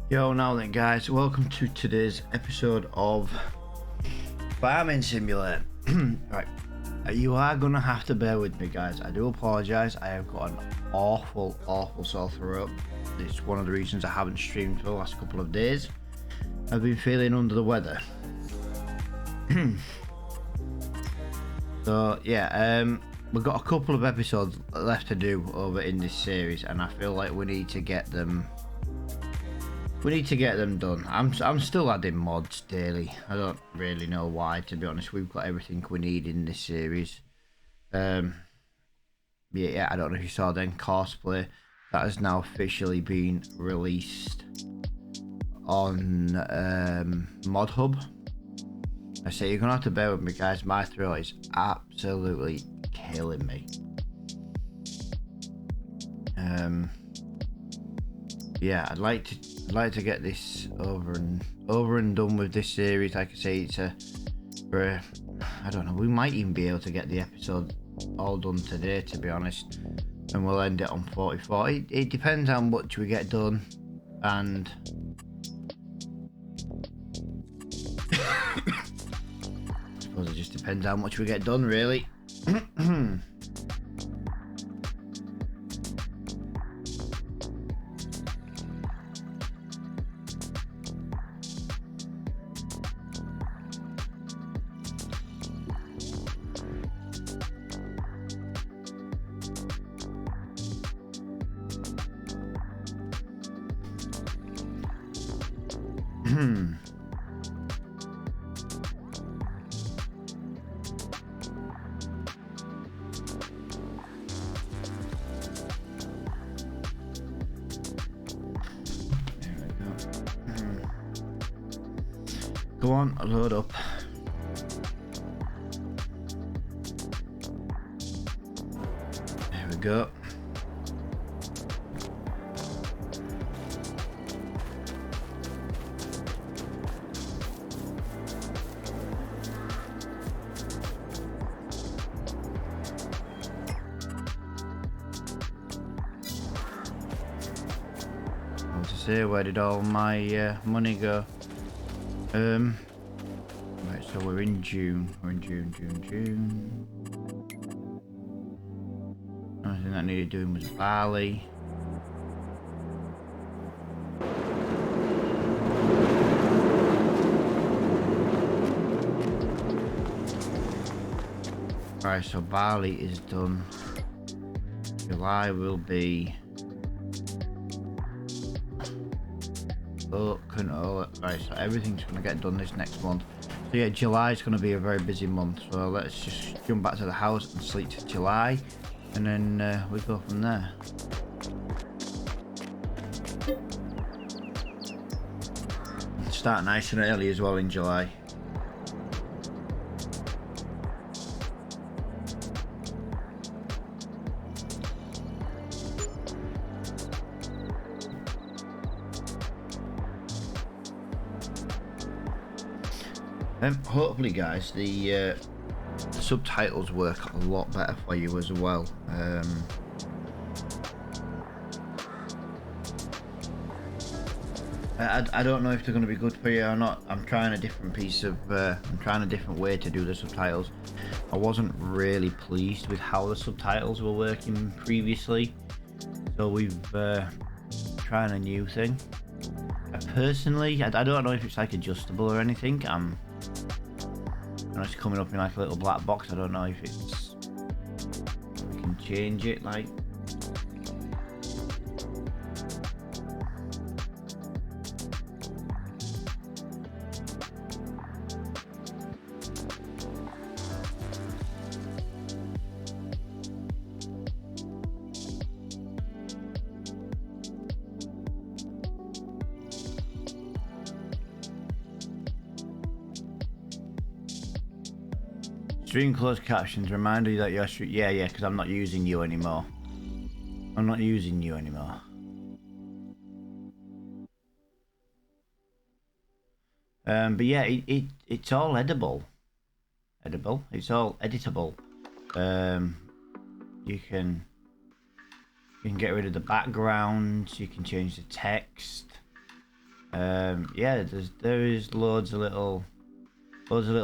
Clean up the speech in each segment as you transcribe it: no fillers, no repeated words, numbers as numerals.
Yo, now then, guys, welcome to today's episode of Farming Simulator. Right, you are gonna have to bear with me, guys. I do apologize. I have got an awful sore throat. It's one of the reasons I haven't streamed for the last couple of days. I've been feeling under the weather. So yeah, we've got a couple of episodes left to do over in this series, and I feel like we need to get them done. I'm still adding mods daily. I don't really know why, to be honest. We've got everything we need in this series. Yeah, I don't know if you saw then, Cosplay, that has now officially been released on Mod Hub. I say you're gonna have to bear with me, guys. My throat is absolutely killing me. Yeah, I'd like to get this over and done with this series. Like I say, I don't know, we might even be able to get the episode all done today, to be honest, and we'll end it on 44. It depends how much we get done, and I suppose it just depends how much we get done, really. Go on, load up. There we go. I was to say, where did all my money go? Right, so we're in June. June. Only thing I needed doing was barley. Right, so barley is done. July will be canola. Right, so everything's gonna get done this next month. So yeah, July is gonna be a very busy month. So let's just jump back to the house and sleep to July, and then we go from there. Start nice and early as well in July. Hopefully, guys, the subtitles work a lot better for you as well. I don't know if they're going to be good for you or not. I'm trying a different way to do the subtitles. I wasn't really pleased with how the subtitles were working previously, so we've trying a new thing. Personally, I don't know if it's like adjustable or anything. It's coming up in like a little black box. I don't know if we can change it, like. Stream closed captions, reminder that you're yeah, because I'm not using you anymore. But yeah, it's all edible. It's all editable. You can get rid of the backgrounds. You can change the text. Yeah, there is loads of little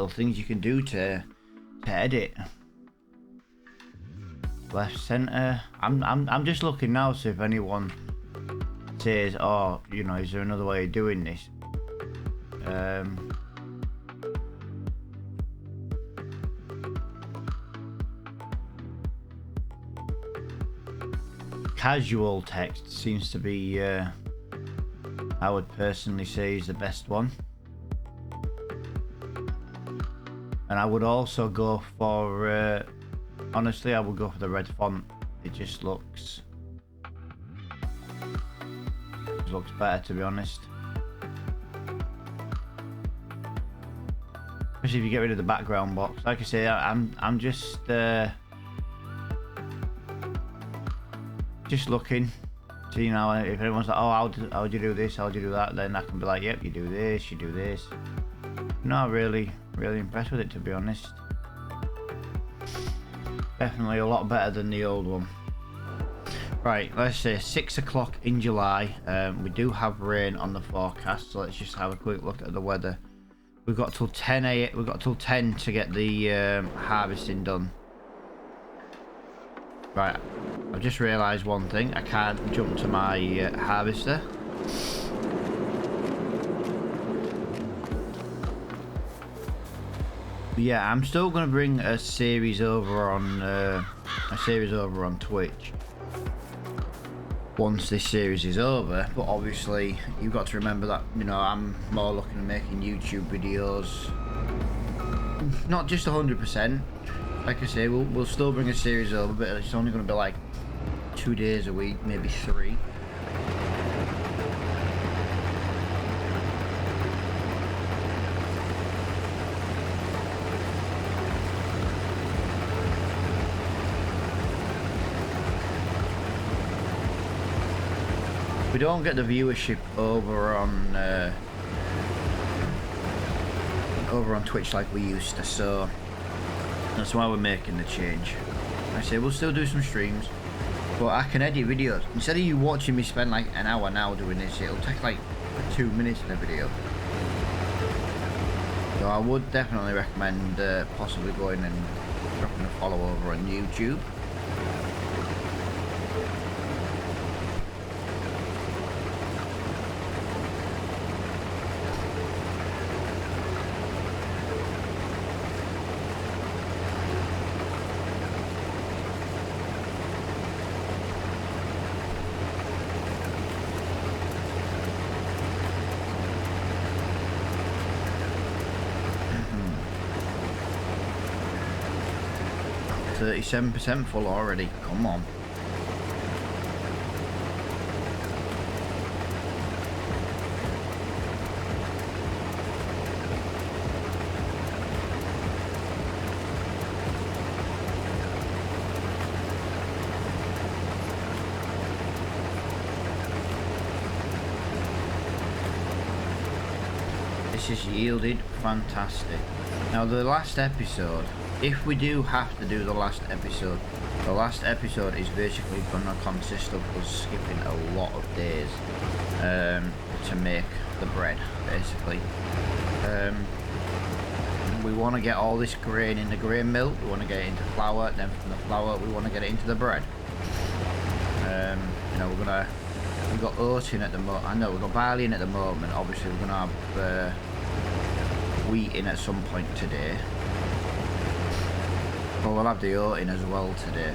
things you can do to edit. Left, center. I'm just looking now, so if anyone says, oh, you know, is there another way of doing this? Casual text seems to be, I would personally say, is the best one. And I would also go for, honestly, I would go for the red font. It just looks better, to be honest. Especially if you get rid of the background box. Like I say, I'm just looking. So, you know, if anyone's like, oh, how do you do this? How do you do that? Then I can be like, yep, you do this, you do this. Not really impressed with it, to be honest. Definitely a lot better than the old one. Right, let's say 6 o'clock in July. We do have rain on the forecast, so let's just have a quick look at the weather. We've got till 10 a.m. We've got till 10 to get the harvesting done. Right, I've just realised one thing. I can't jump to my harvester. But yeah, I'm still going to bring a series over on Twitch once this series is over. But obviously, you've got to remember that, you know, I'm more looking at making YouTube videos. Not just 100%. Like I say, we'll still bring a series over, but it's only going to be like 2 days a week, maybe 3. We don't get the viewership over on Twitch like we used to, so that's why we're making the change. I say we'll still do some streams, but I can edit videos. Instead of you watching me spend like an hour now doing this, it'll take like 2 minutes in a video. So I would definitely recommend possibly going and dropping a follow over on YouTube. Mm-hmm. 37% full already. Come on. This is yielded fantastic. Now the last episode, if we do have to do the last episode is basically going to consist of us skipping a lot of days to make the bread, basically. We want to get all this grain in the grain mill, we want to get it into flour, then from the flour we want to get it into the bread. You know, we've got oat in at the moment. I know we've got barley in at the moment. Obviously we're going to have wheat in at some point today. Well, we'll have the oat in as well today.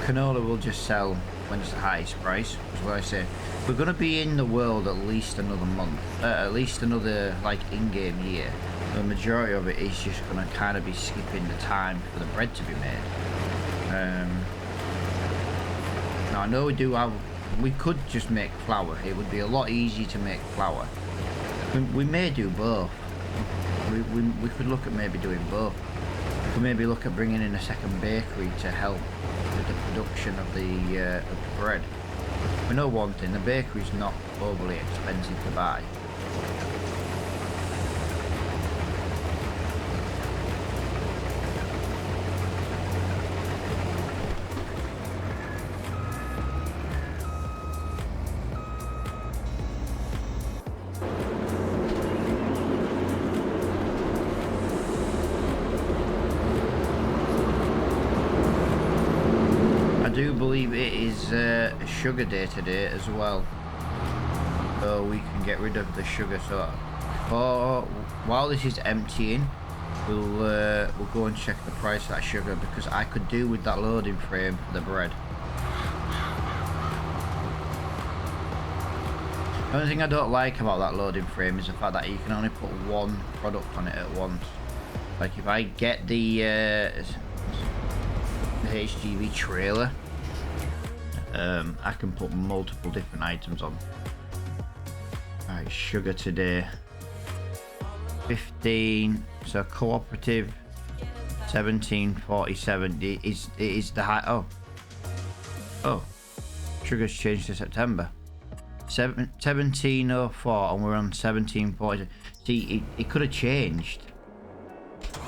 Canola will just sell when it's the highest price. That's what I say. We're going to be in the world at least another month. At least another, like, in-game year. The majority of it is just going to kind of be skipping the time for the bread to be made. Now, I know we could just make flour. It would be a lot easier to make flour. We may do both. We could look at maybe doing both. We could maybe look at bringing in a second bakery to help with the production of the bread. We know one thing, the bakery's not overly expensive to buy. do believe it is sugar day today as well, so we can get rid of the sugar. So while this is emptying, we'll go and check the price of that sugar, because I could do with that loading frame for the bread. The only thing I don't like about that loading frame is the fact that you can only put one product on it at once. Like if I get the HGV trailer, I can put multiple different items on. Alright, sugar today 15, so cooperative 1747. It is the high. Oh, sugar's changed to September 1704 and we're on 1740. See, it could have changed.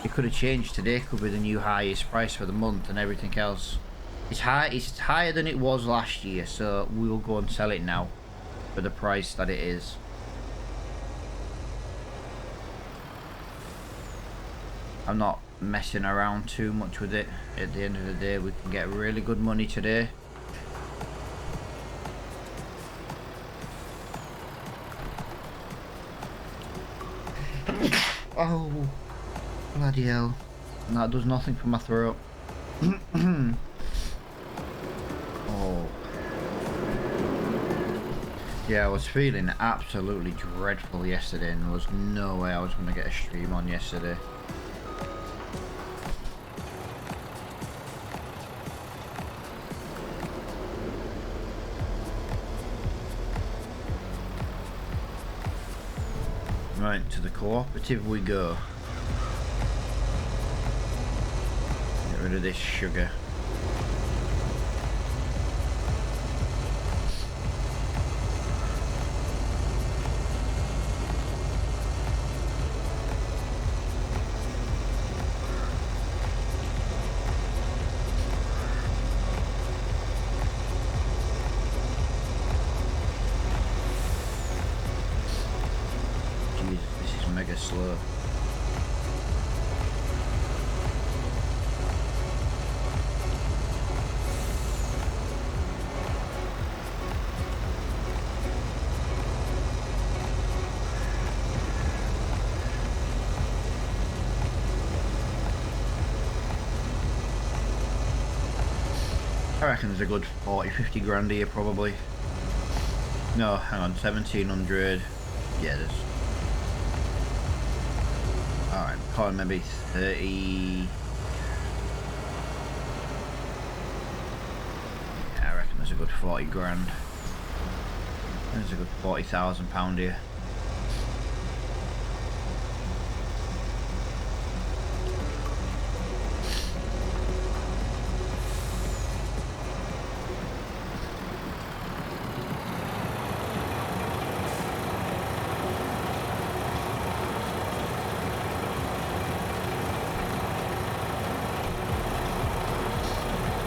It could have changed. Today could be the new highest price for the month, and everything else it's higher than it was last year, so we'll go and sell it now for the price that it is. I'm not messing around too much with it. At the end of the day, we can get really good money today. Oh, bloody hell. That does nothing for my throat. Oh. Yeah, I was feeling absolutely dreadful yesterday, and there was no way I was going to get a stream on yesterday. Right, to the cooperative we go. Get rid of this sugar. Slow. I reckon there's a good 40-50 grand here probably. No, hang on, 1700. Yeah, there's. Alright, probably maybe 30. Yeah, I reckon there's a good 40 grand. There's a good £40,000 here.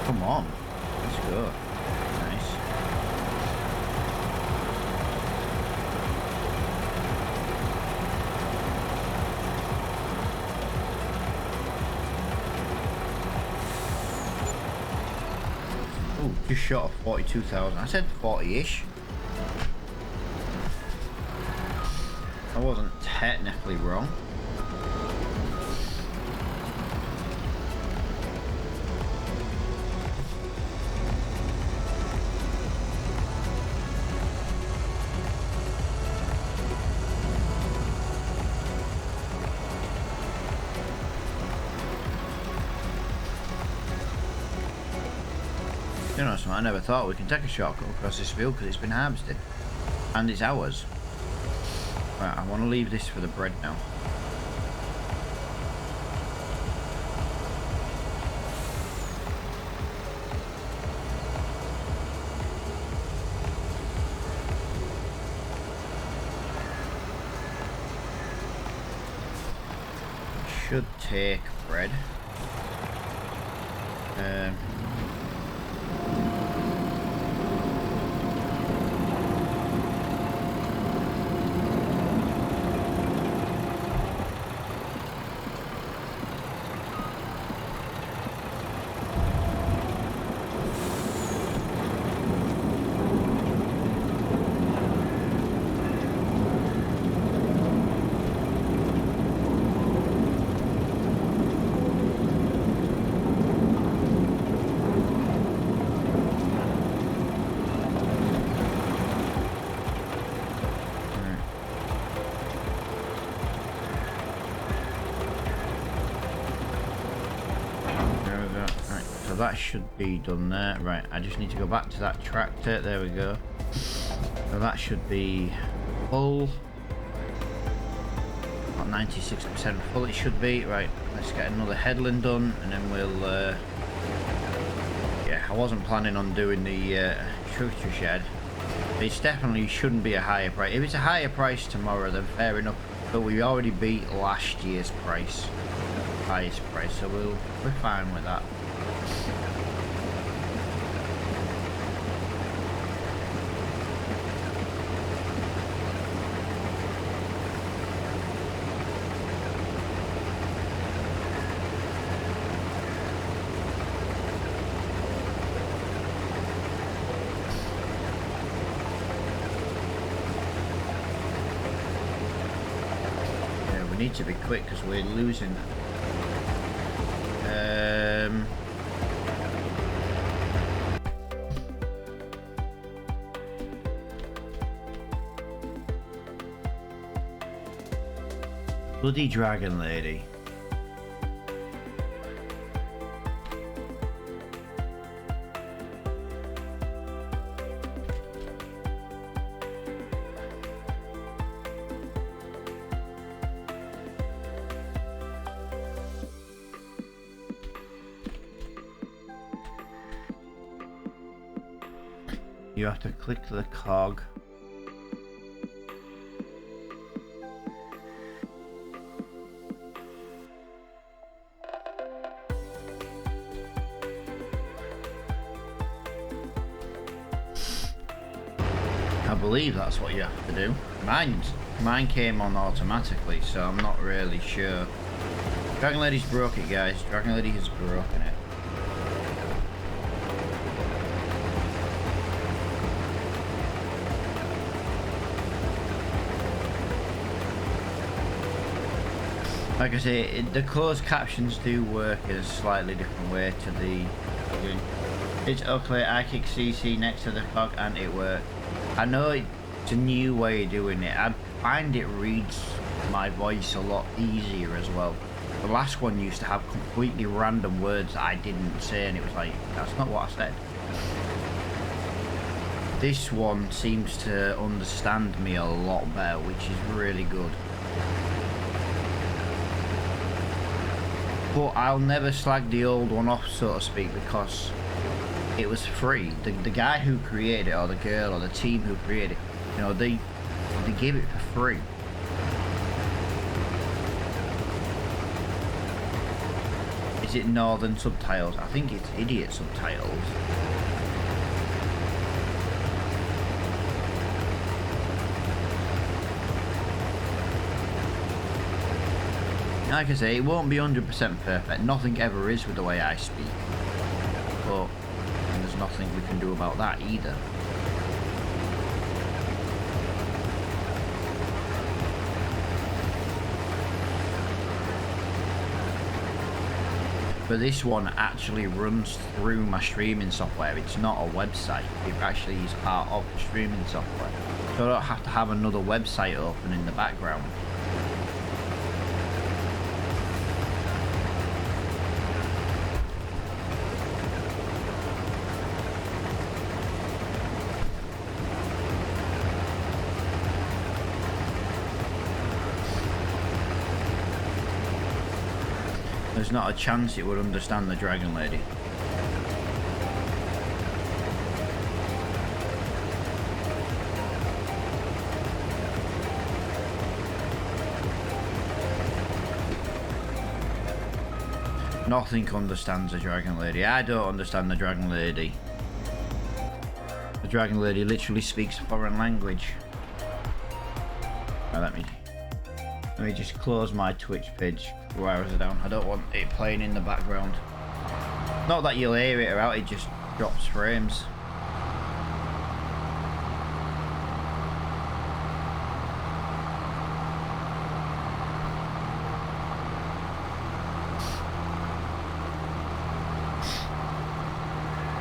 Come on, let's go. Nice. Oh, just short of 42,000. I said 40-ish. I wasn't technically wrong. You know something, I never thought we can take a shortcut across this field because it's been harvested. And it's ours. Right, I want to leave this for the bread now. Should take bread. So that should be done there. Right, I just need to go back to that tractor. There we go. So that should be full. Not 96% full it should be. Right, let's get another headland done and then we'll... yeah, I wasn't planning on doing the structure shed. It definitely shouldn't be a higher price. If it's a higher price tomorrow, then fair enough. But we already beat last year's price. Highest price, so we're fine with that. Need to be quick because we're losing. Bloody dragon lady. You have to click the cog. I believe that's what you have to do. Mine came on automatically, so I'm not really sure. Dragon Lady's broke it, guys. Dragon Lady has broken it. Like I say, the closed captions do work in a slightly different way to the... It's okay, I kick CC next to the cog and it worked. I know it's a new way of doing it. I find it reads my voice a lot easier as well. The last one used to have completely random words that I didn't say and it was like, that's not what I said. This one seems to understand me a lot better, which is really good. But I'll never slag the old one off, so to speak, because it was free. The guy who created it, or the girl, or the team who created it, you know, they gave it for free. Is it Northern Subtitles? I think it's Idiot Subtitles. Like I say, it won't be 100% perfect. Nothing ever is with the way I speak. But there's nothing we can do about that either. But this one actually runs through my streaming software. It's not a website. It actually is part of the streaming software. So I don't have to have another website open in the background. There's not a chance it would understand the Dragon Lady. Nothing understands the Dragon Lady. I don't understand the Dragon Lady. The Dragon Lady literally speaks a foreign language. Now let me just close my Twitch page. Why was it down? I don't want it playing in the background. Not that you'll hear it or out, it just drops frames.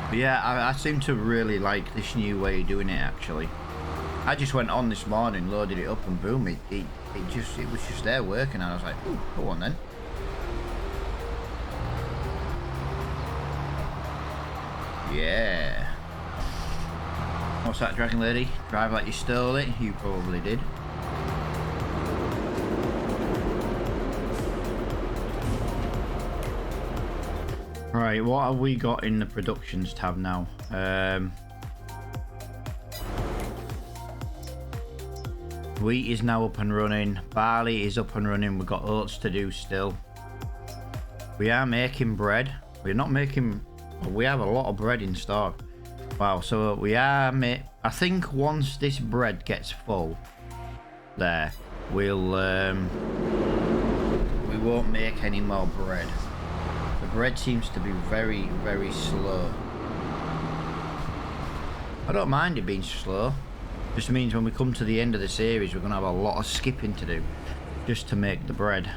But yeah, I seem to really like this new way of doing it actually. I just went on this morning, loaded it up and boom, it was just there working and I was like, ooh, go on then. Yeah. What's that, Dragon Lady? Drive like you stole it? You probably did. Right, what have we got in the productions tab now? Wheat is now up and running. Barley is up and running. We've got oats to do still. We are making bread. We're not making... We have a lot of bread in stock. Wow, so we are... I think once this bread gets full, there, we'll... we won't make any more bread. The bread seems to be very, very slow. I don't mind it being slow. Just means when we come to the end of the series, we're going to have a lot of skipping to do just to make the bread.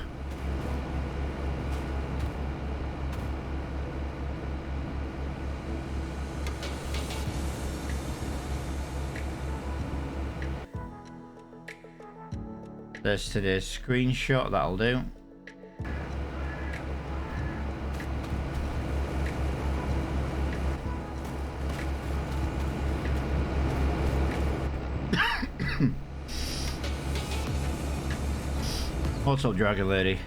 There's today's screenshot, that'll do. What's up, Dragon Lady?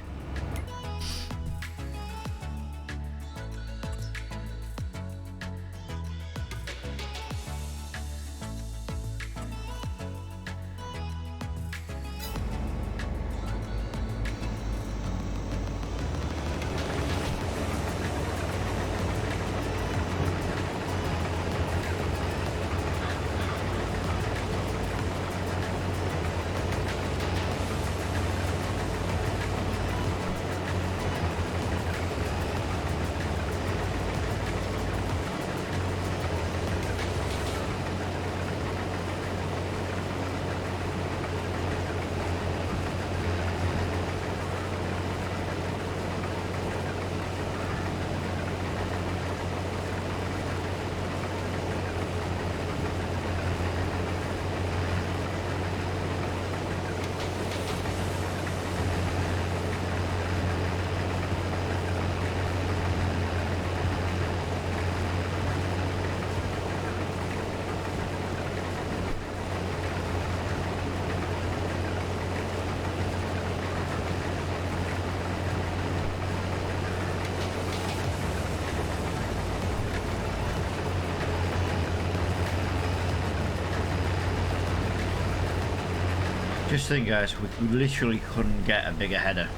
Just think, guys, we literally couldn't get a bigger header.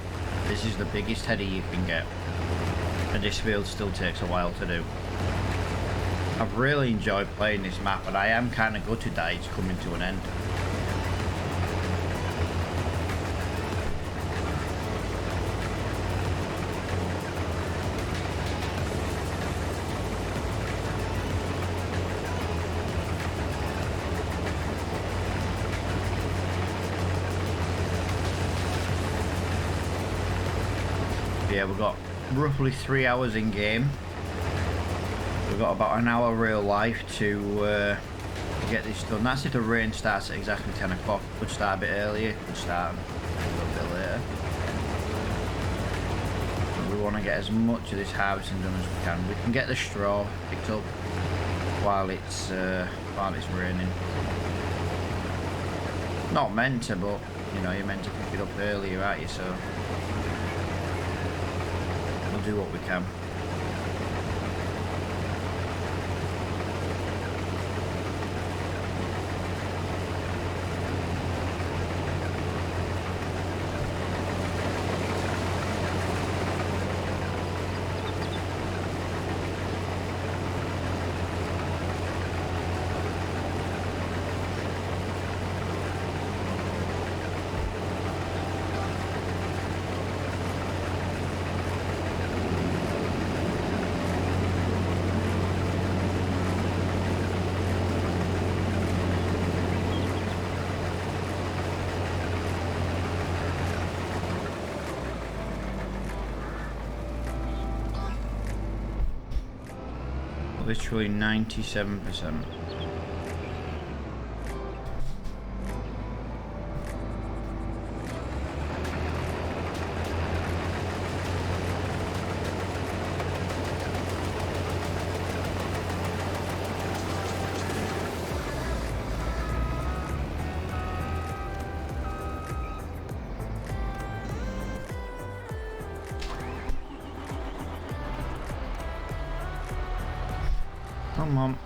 This is the biggest header you can get, and this field still takes a while to do. I've really enjoyed playing this map, but I am kind of gutted that it's coming to an end. Yeah, we've got roughly 3 hours in game. We've got about an hour real life to get this done. That's if the rain starts at exactly 10 o'clock. Could start a bit earlier, could start a little bit later. But we want to get as much of this harvesting done as we can. We can get the straw picked up while it's raining. Not meant to, but you know, you're meant to pick it up earlier, aren't you? So we'll do what we can. Literally 97%. Come on.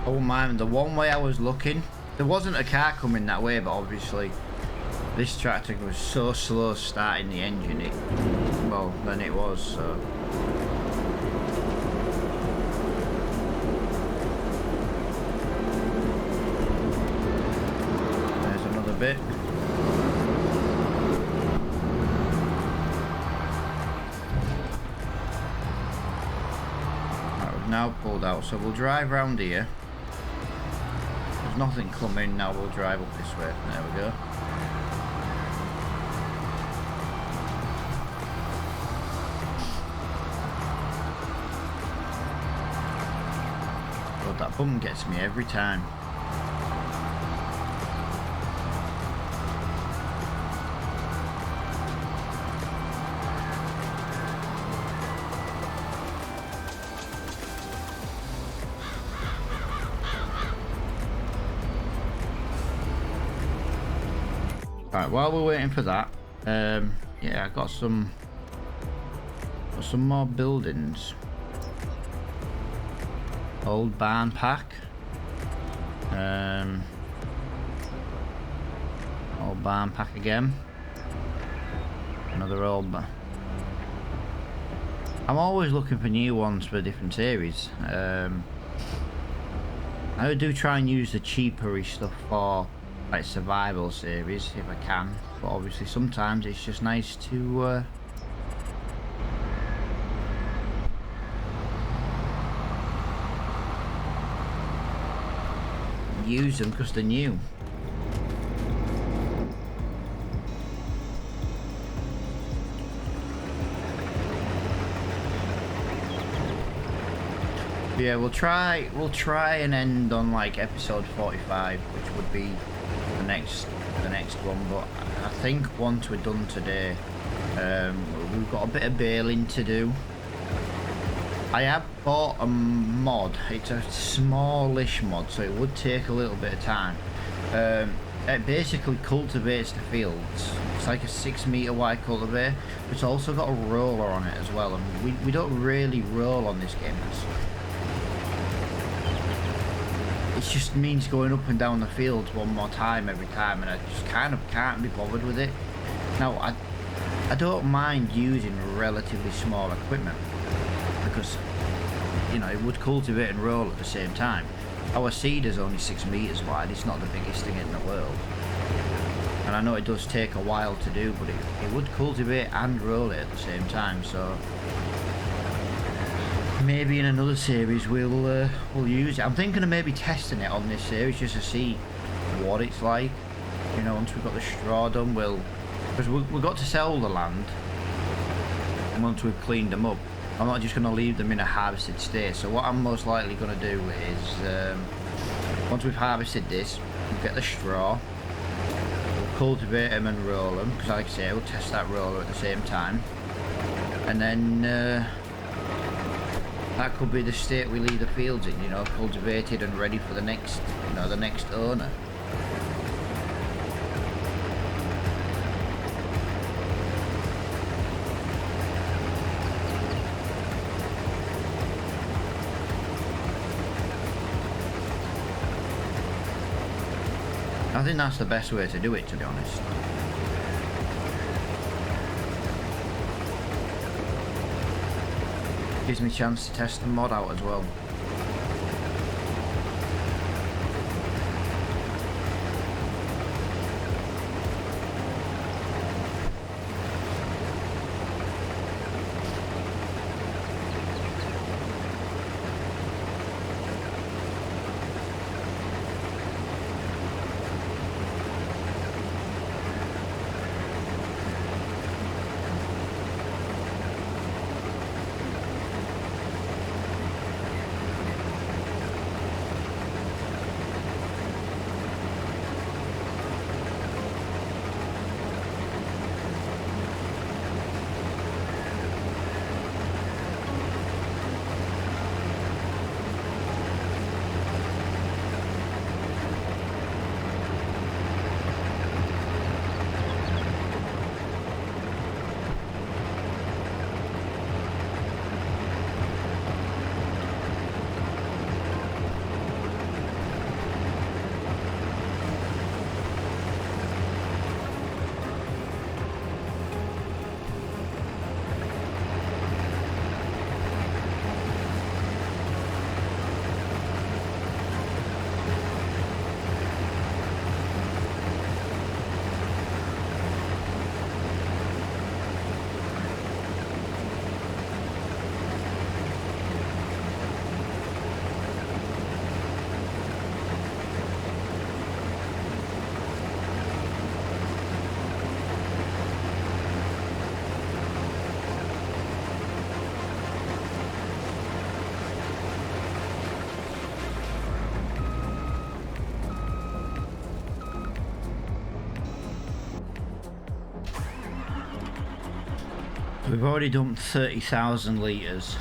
Oh man, the one way I was looking, there wasn't a car coming that way, but obviously this tractor was so slow starting the engine, well, then it was, so. There's another bit. Right, we've now pulled out, so we'll drive around here. There's nothing coming, now we'll drive up this way. There we go. God, that bump gets me every time. Right, while we're waiting for that, yeah, I got some more buildings. Old barn pack. Old barn pack again. Another old barn. I'm always looking for new ones for different series. I do try and use the cheaper stuff for like survival series if I can, but obviously sometimes it's just nice to use them because they're new. Yeah, we'll try and end on like episode 45, which would be the next one, but I think once we're done today, we've got a bit of baling to do. I have bought a mod. It's a smallish mod, so it would take a little bit of time. It basically cultivates the fields. It's like a 6 meter wide cultivator. It's also got a roller on it as well, and we don't really roll on this game. It just means going up and down the fields one more time every time, and I just kind of can't be bothered with it. Now, I don't mind using relatively small equipment because, you know, it would cultivate and roll at the same time. Our seeder's only 6 meters wide. It's not the biggest thing in the world, and I know it does take a while to do, but it would cultivate and roll it at the same time. So maybe in another series we'll use it. I'm thinking of maybe testing it on this series just to see what it's like. You know, once we've got the straw done, because we've got to sell the land, and once we've cleaned them up, I'm not just going to leave them in a harvested state. So what I'm most likely going to do is, once we've harvested this, we'll get the straw, we'll cultivate them and roll them, because like I say, we'll test that roller at the same time, and then that could be the state we leave the fields in, you know, cultivated and ready for the next, you know, the next owner. I think that's the best way to do it, to be honest. Gives me a chance to test the mod out as well. We've already dumped 30,000 litres.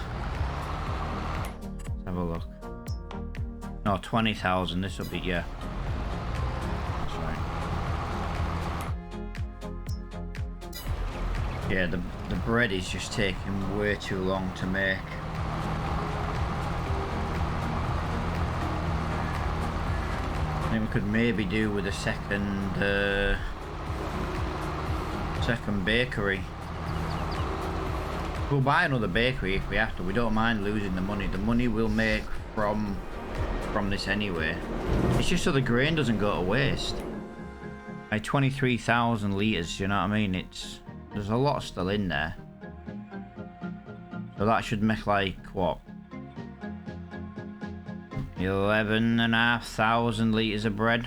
Let's have a look. No, 20,000. This will be, yeah. That's right. Yeah, the bread is just taking way too long to make. I think we could maybe do with a second bakery. We'll buy another bakery if we have to. We don't mind losing the money. The money we'll make from this anyway. It's just so the grain doesn't go to waste. Like 23,000 litres, you know what I mean? There's a lot still in there. So that should make like, what? 11,500 litres of bread.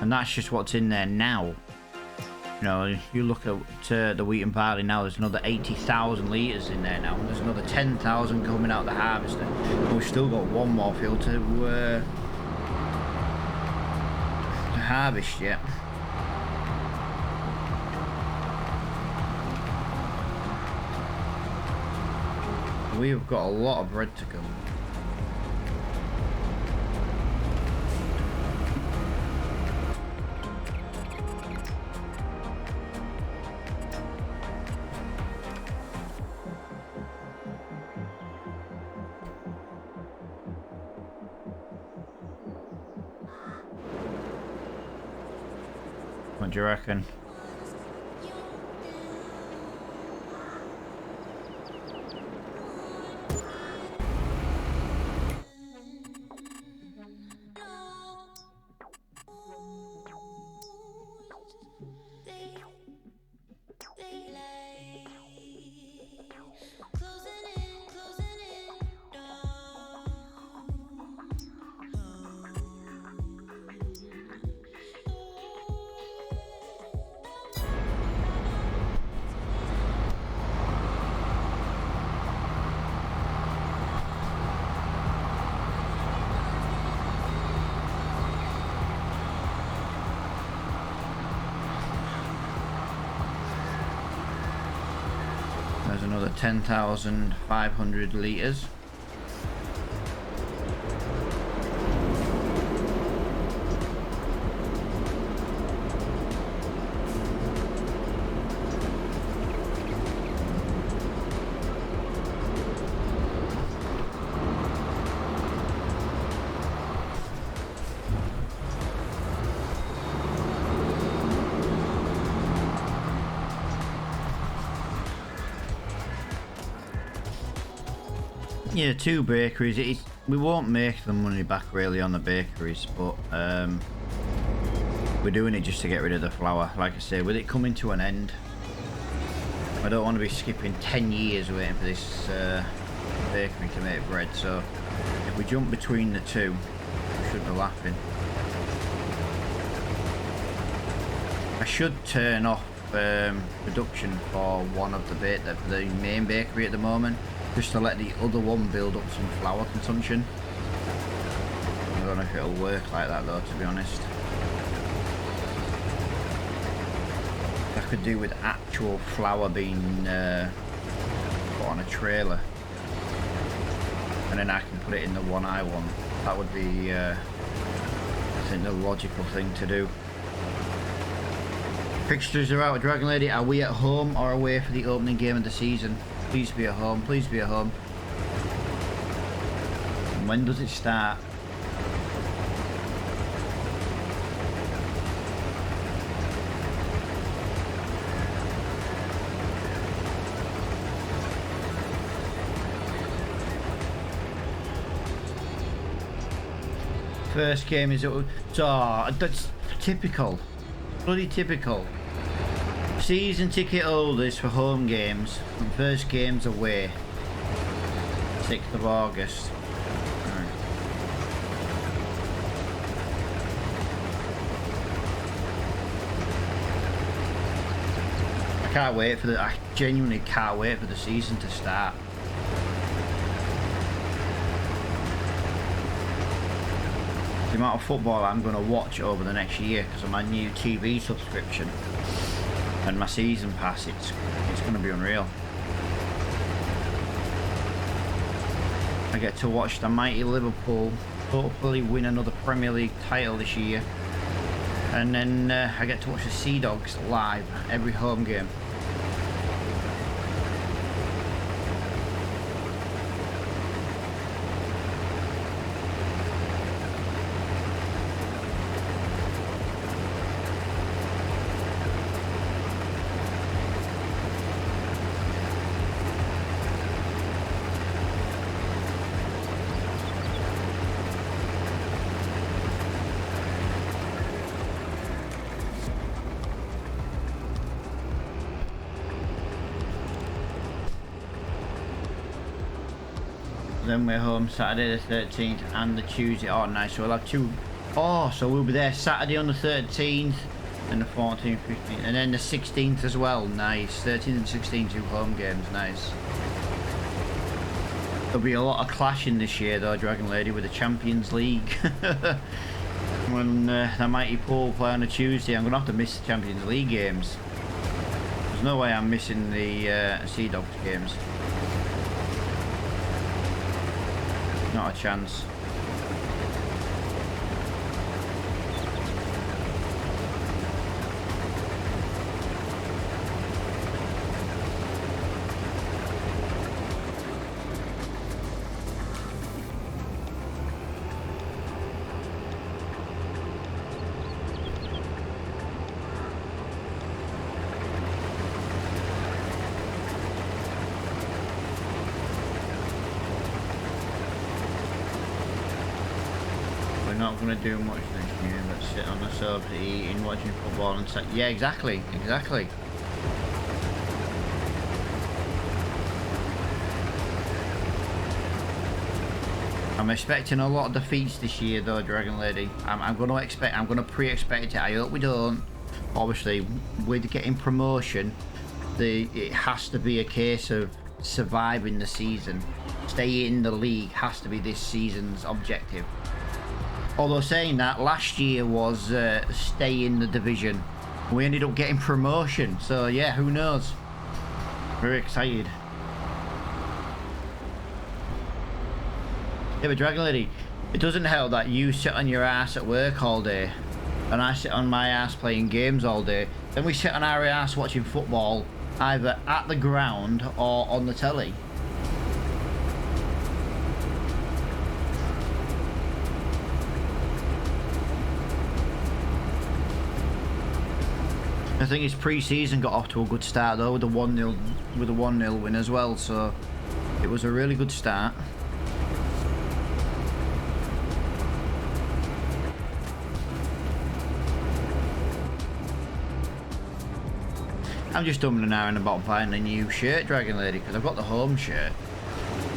And that's just what's in there now. You know, you look at the wheat and barley now, there's another 80,000 litres in there now. There's another 10,000 coming out of the harvester. And we've still got one more field to harvest yet. We've got a lot of bread to come. What do you reckon? There's another 10,500 litres. Yeah, 2 bakeries. We won't make the money back really on the bakeries, but we're doing it just to get rid of the flour. Like I say, with it coming to an end, I don't want to be skipping 10 years waiting for this bakery to make bread. So if we jump between the two, we should be laughing. I should turn off production for one of the main bakery at the moment, just to let the other one build up some flour consumption. I don't know if it'll work like that though, to be honest. I could do with actual flour being put on a trailer, and then I can put it in the one I want. That would be, I think, the logical thing to do. Fixtures are out, Dragon Lady. Are we at home or away for the opening game of the season? Please be at home, please be at home. And when does it start? First game is... Oh, that's typical. Bloody typical. Season ticket holders for home games, and first game's away. 6th of August. Right. I genuinely can't wait for the season to start. the amount of football I'm going to watch over the next year because of my new TV subscription and my season pass. It's going to be unreal. I get to watch the mighty Liverpool hopefully win another Premier League title this year, and then I get to watch the Sea Dogs live every home game. Then we're home Saturday the 13th and the Tuesday. Oh, nice. So we'll have two. Oh, so we'll be there Saturday on the 13th and the 14th, 15th, and then the 16th as well. Nice. 13th and 16th, 2 home games. Nice. There'll be a lot of clashing this year, though, Dragon Lady, with the Champions League. When the mighty Pool play on a Tuesday, I'm going to have to miss the Champions League games. There's no way I'm missing the Sea Dogs games. Not a chance. Not going to do much next year, but sit on the sofa eating, watching football and say, yeah, exactly. I'm expecting a lot of defeats this year though, Dragon Lady. I'm going to pre-expect it. I hope we don't. Obviously, with getting promotion, it has to be a case of surviving the season. Stay in the league has to be this season's objective. Although saying that, last year was stay in the division. We ended up getting promotion, so yeah, who knows? Very excited. Yeah, but Dragon Lady, it doesn't help that you sit on your ass at work all day and I sit on my ass playing games all day. Then we sit on our ass watching football either at the ground or on the telly. I think his pre-season got off to a good start though with a 1-0 win as well, so it was a really good start. I'm just umming and ahhing about buying a new shirt, Dragon Lady, because I've got the home shirt,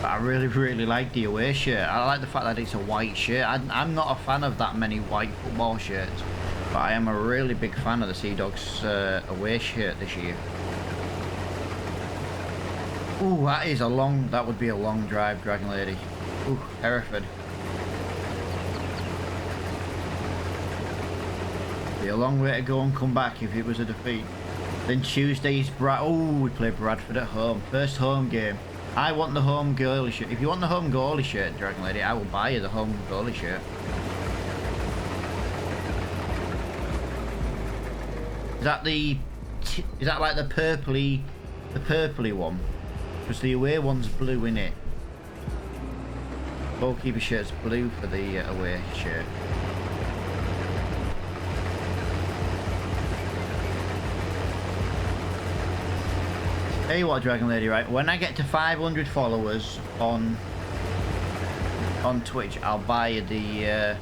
but I really like the away shirt. I like the fact that it's a white shirt. I'm not a fan of that many white football shirts. But I am a really big fan of the Sea Dogs away shirt this year. Ooh, that would be a long drive, Dragon Lady. Ooh, Hereford. Be a long way to go and come back if it was a defeat. Then Tuesday's we play Bradford at home. First home game. I want the home goalie shirt. If you want the home goalie shirt, Dragon Lady, I will buy you the home goalie shirt. Is that like the purpley one? Because the away one's blue in it. Goalkeeper shirt's blue for the away shirt. Tell you what, Dragon Lady, right? When I get to 500 followers on Twitch, I'll buy you the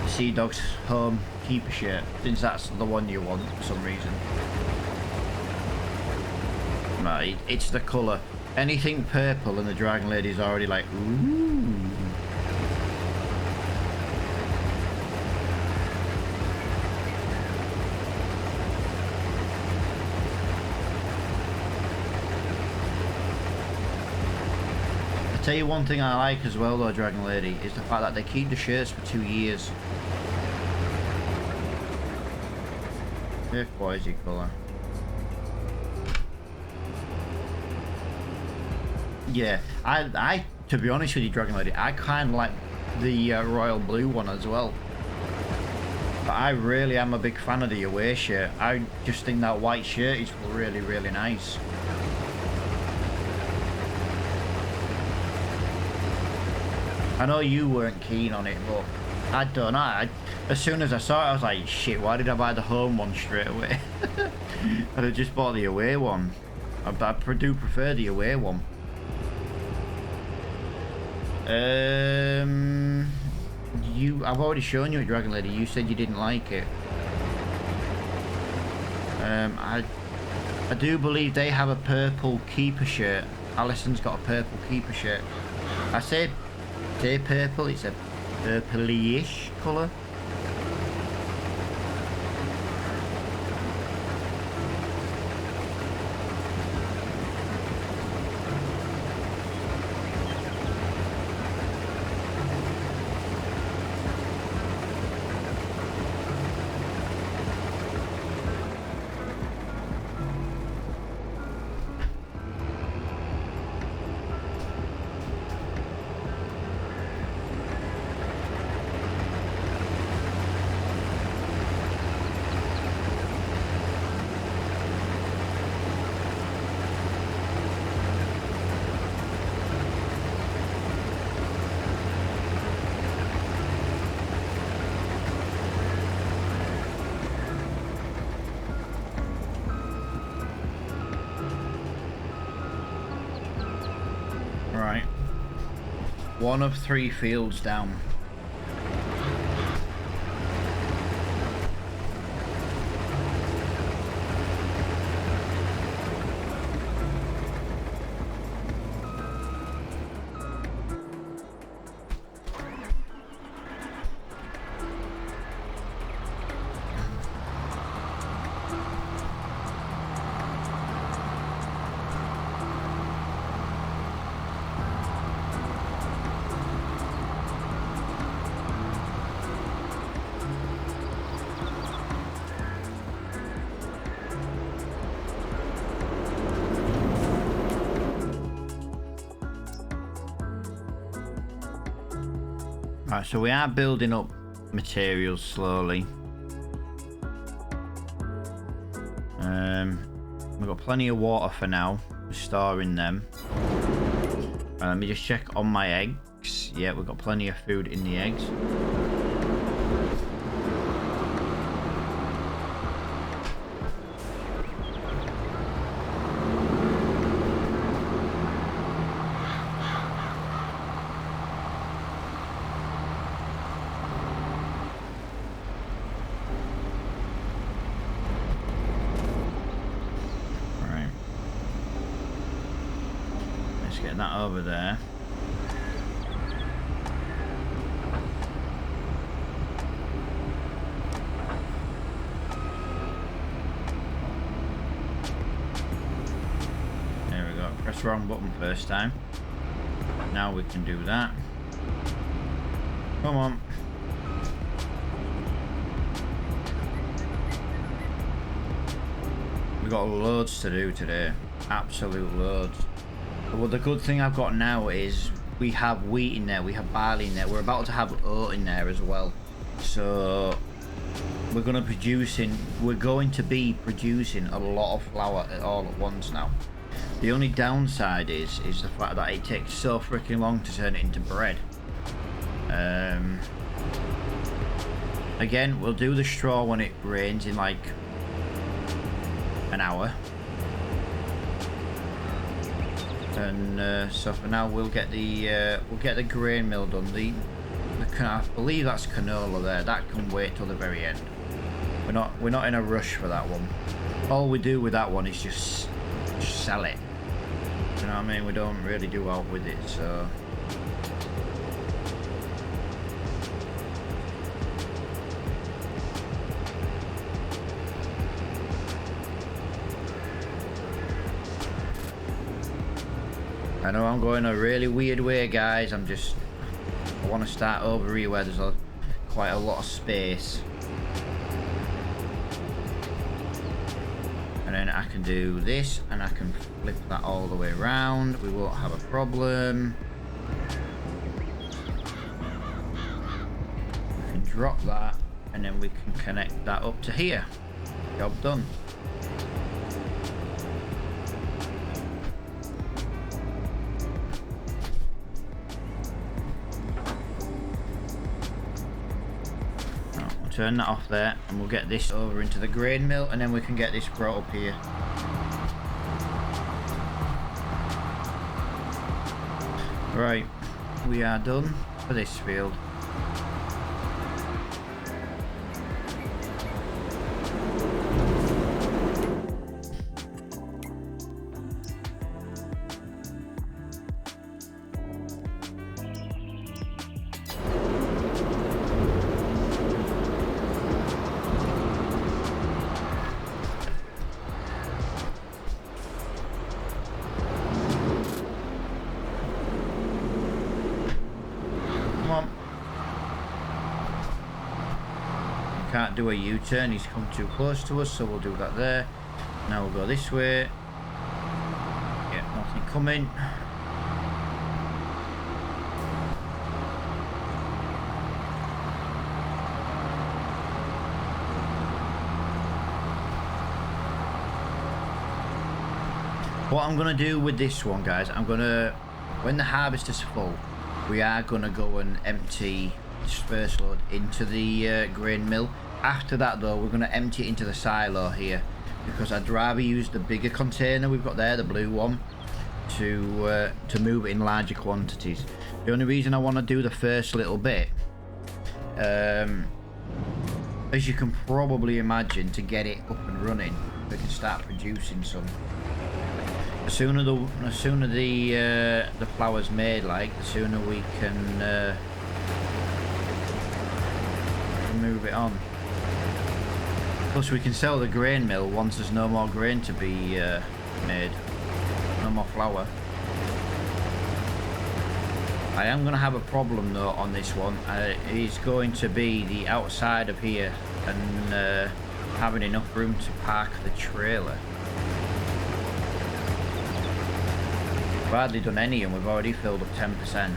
Sea Dogs home keeper shirt, since that's the one you want for some reason. Right, it's the colour. Anything purple and the Dragon Lady's already like, ooh. I'll tell you one thing I like as well though, Dragon Lady, is the fact that they keep the shirts for 2 years. Turquoisey colour. Yeah, I to be honest with you, Dragon Lady, I kind of like the royal blue one as well. But I really am a big fan of the away shirt. I just think that white shirt is really, really nice. I know you weren't keen on it, but I don't know. As soon as I saw it, I was like, shit, why did I buy the home one straight away? I'd have just bought the away one. I do prefer the away one. I've already shown you a Dragon Lady. You said you didn't like it. I do believe they have a purple keeper shirt. Alison's got a purple keeper shirt. I say purple. It's a purpley-ish colour. Right. 1 of 3 fields down. Right, so we are building up materials slowly. We've got plenty of water for now. We're storing them. Let me just check on my eggs. Yeah, we've got plenty of food in the eggs. Get that over there. There we go. Press the wrong button first time. Now we can do that. Come on. We got loads to do today. Absolute loads. Well, the good thing I've got now is we have wheat in there, we have barley in there, we're about to have oat in there as well. So we're going to be producing a lot of flour all at once now. The only downside is the fact that it takes so freaking long to turn it into bread. Again, we'll do the straw when it rains in like an hour. And so for now we'll get the grain mill done. I believe that's canola there. That can wait till the very end. We're not in a rush for that one. All we do with that one is just sell it. You know what I mean? We don't really do out with it, so. I know I'm going a really weird way, guys. I want to start over here where there's quite a lot of space. And then I can do this, and I can flip that all the way around. We won't have a problem. We can drop that, and then we can connect that up to here. Job done. Turn that off there, and we'll get this over into the grain mill, and then we can get this brought up here. Right, we are done for this field. Can't do a U-turn, he's come too close to us, so we'll do that there. Now we'll go this way. Yeah, nothing coming. What I'm going to do with this one, guys, I'm going to, when the harvester's full, we are going to go and empty this first load into the grain mill. After that, though, we're going to empty it into the silo here, because I'd rather use the bigger container we've got there, the blue one, to move it in larger quantities. The only reason I want to do the first little bit, as you can probably imagine, to get it up and running, we can start producing some. The sooner the flour's made, like, the sooner we can move it on. Plus, we can sell the grain mill once there's no more grain to be made, no more flour. I am going to have a problem though on this one. It is going to be the outside of here and having enough room to park the trailer. We've hardly done any, and we've already filled up 10%.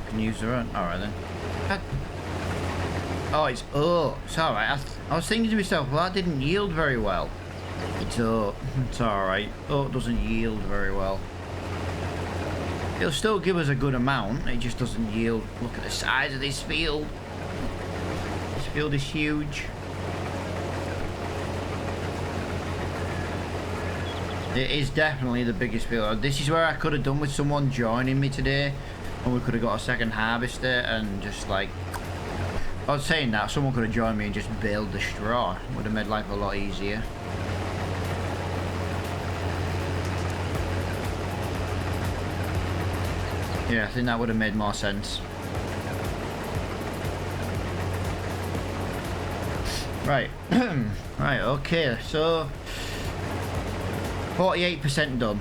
Can use their own. Alright then. Oh, it's alright. I was thinking to myself, well, that didn't yield very well. It's alright. It doesn't yield very well. It'll still give us a good amount, it just doesn't yield. Look at the size of this field. This field is huge. It is definitely the biggest field. This is where I could have done with someone joining me today. And we could have got a second harvester and just like... I was saying that, someone could have joined me and just baled the straw. Would have made life a lot easier. Yeah, I think that would have made more sense. Right. Right, okay, so... 48% done.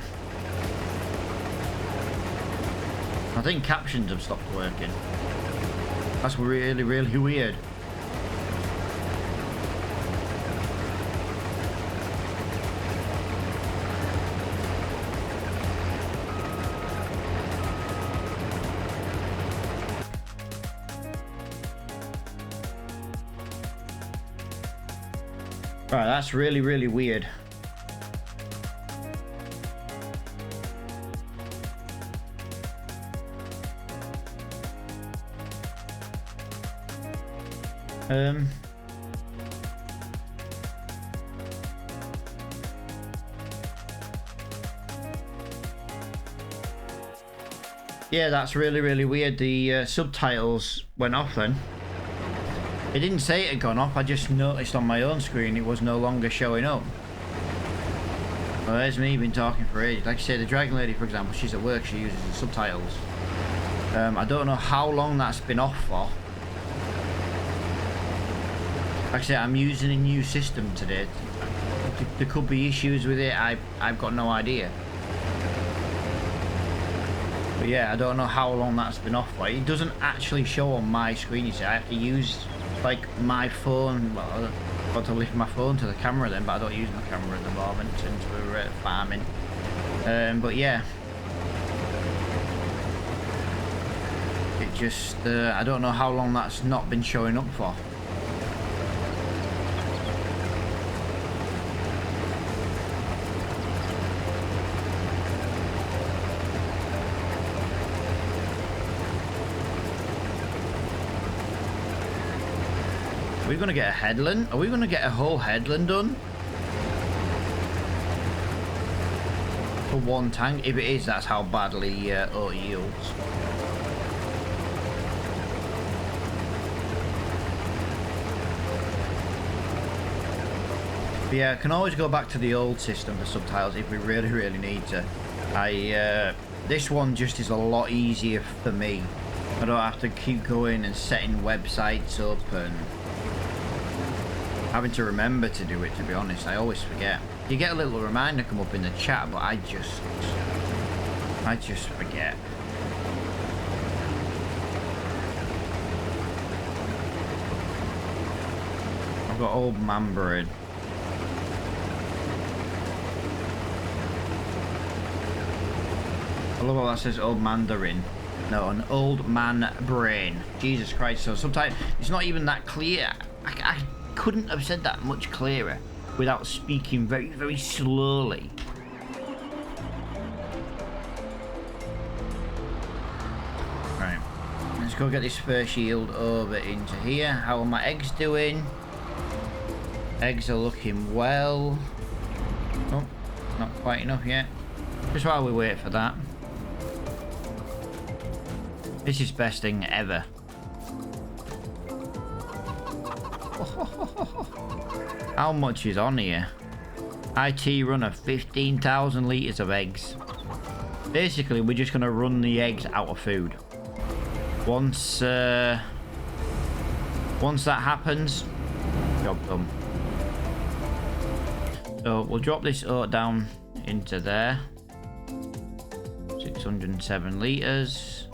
I think captions have stopped working. That's really, really weird. Right, that's really, really weird. Yeah, that's really, really weird. The subtitles went off then. It didn't say it had gone off. I just noticed on my own screen it was no longer showing up. Well, there's me been talking for ages. Like I say, the Dragon Lady, for example, she's at work. She uses the subtitles. I don't know how long that's been off for. Like I say, I'm using a new system today. There could be issues with it. I've got no idea. But yeah, I don't know how long that's been off for. It doesn't actually show on my screen, you see. I have to use, like, my phone. Well, I've got to lift my phone to the camera then, but I don't use my camera at the moment since we're farming. But yeah. It just, I don't know how long that's not been showing up for. Are we going to get a headland? Are we going to get a whole headland done? For one tank? If it is, that's how badly it yields. But yeah, I can always go back to the old system for subtitles if we really, really need to. This one just is a lot easier for me. I don't have to keep going and setting websites up and having to remember to do it, to be honest. I always forget. You get a little reminder come up in the chat, but I just forget. I've got old man brain. I love how that says old mandarin. No, an old man brain. Jesus Christ. So sometimes it's not even that clear. I couldn't have said that much clearer without speaking very, very slowly. Right, let's go get this first shield over into here. How are my eggs doing? Eggs are looking well. Oh, not quite enough yet. Just while we wait for that. This is best thing ever. How much is on here? IT runner 15,000 litres of eggs. Basically, we're just going to run the eggs out of food. Once that happens, job done. So we'll drop this oat down into there. 607 litres.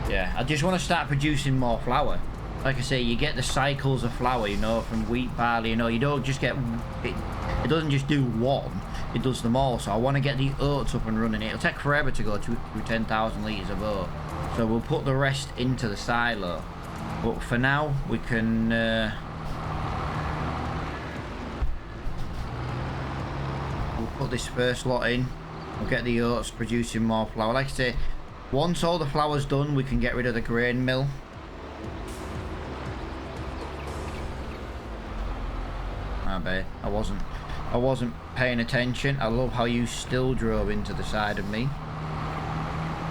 Yeah, I just want to start producing more flour. Like I say, you get the cycles of flour, you know, from wheat, barley, you know, you don't just get it. It doesn't just do one, it does them all. So I want to get the oats up and running. It'll take forever to go through 10,000 litres of oat. So we'll put the rest into the silo. But for now, we can we'll put this first lot in. We'll get the oats producing more flour. Like I say, once all the flour's done, we can get rid of the grain mill. I wasn't paying attention. I love how you still drove into the side of me.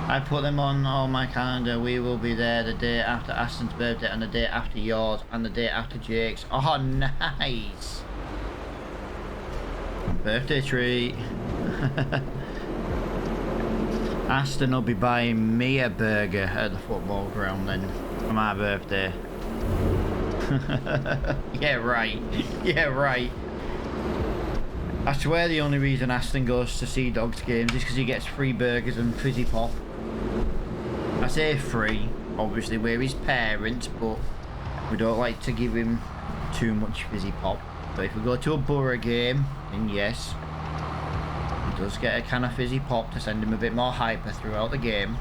I put them on my calendar. We will be there the day after Aston's birthday and the day after yours and the day after Jake's. Oh, nice. Birthday treat. Aston will be buying me a burger at the football ground then for my birthday. Yeah, right. Yeah, right. I swear the only reason Aston goes to see Dogs games is because he gets free burgers and fizzy pop. I say free, obviously we're his parents, but we don't like to give him too much fizzy pop. But if we go to a Borough game, then yes, he does get a can of fizzy pop to send him a bit more hyper throughout the game.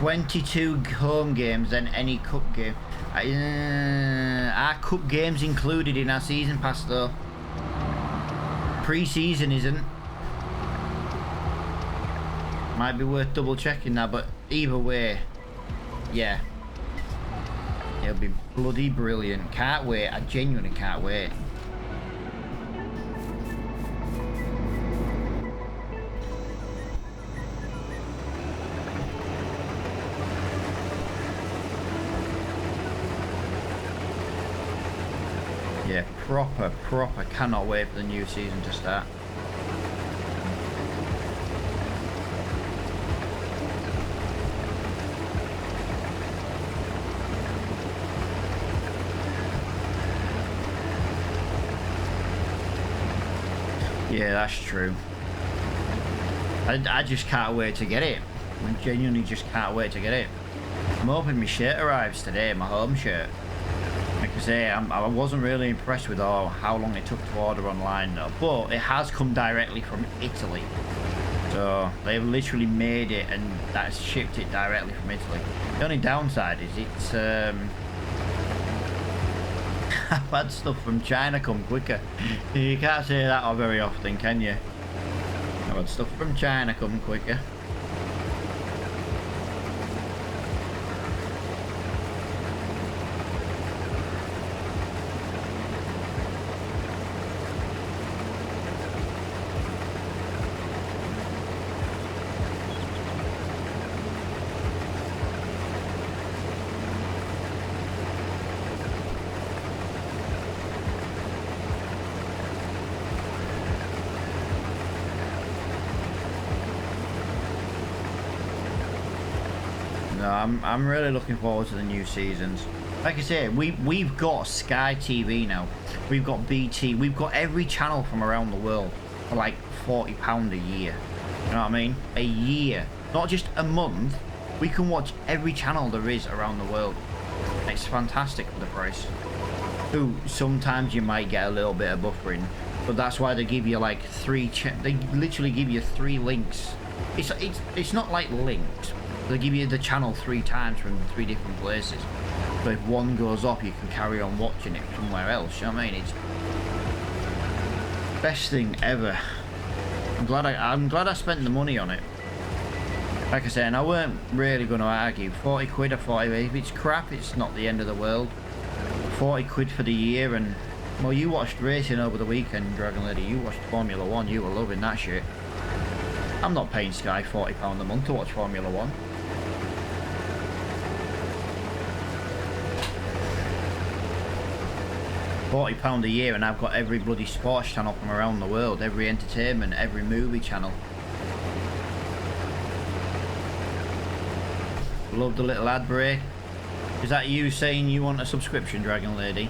$22 home games than any cup game. Our cup games included in our season pass though. Pre-season isn't. Might be worth double checking that, but either way, yeah. It'll be bloody brilliant. Can't wait. I genuinely can't wait. Yeah, proper. Cannot wait for the new season to start. Yeah, that's true. I just can't wait to get it. I genuinely just can't wait to get it. I'm hoping my shirt arrives today, my home shirt. Like I say, I wasn't really impressed with how long it took to order online though, but it has come directly from Italy. So they've literally made it and that's shipped it directly from Italy. The only downside is it's I've had stuff from China come quicker. You can't say that very often, can you? I've had stuff from China come quicker. No, I'm really looking forward to the new seasons. Like I say, we've got Sky TV now. We've got BT. We've got every channel from around the world for like £40 a year. You know what I mean? A year, not just a month. We can watch every channel there is around the world. It's fantastic for the price. Ooh, sometimes you might get a little bit of buffering, but that's why they give you like they literally give you 3 links. It's not like linked. They give you the channel 3 times from 3 different places. So if one goes off, you can carry on watching it somewhere else. You know what I mean? It's best thing ever. I'm glad I spent the money on it. Like I said, and I weren't really going to argue. 40 quid or 40, if it's crap, it's not the end of the world. 40 quid for the year, and well, you watched racing over the weekend, Dragon Lady. You watched Formula 1. You were loving that shit. I'm not paying Sky £40 a month to watch Formula 1. £40 a year, and I've got every bloody sports channel from around the world, every entertainment, every movie channel. Love the little ad break. Is that you saying you want a subscription, Dragon Lady?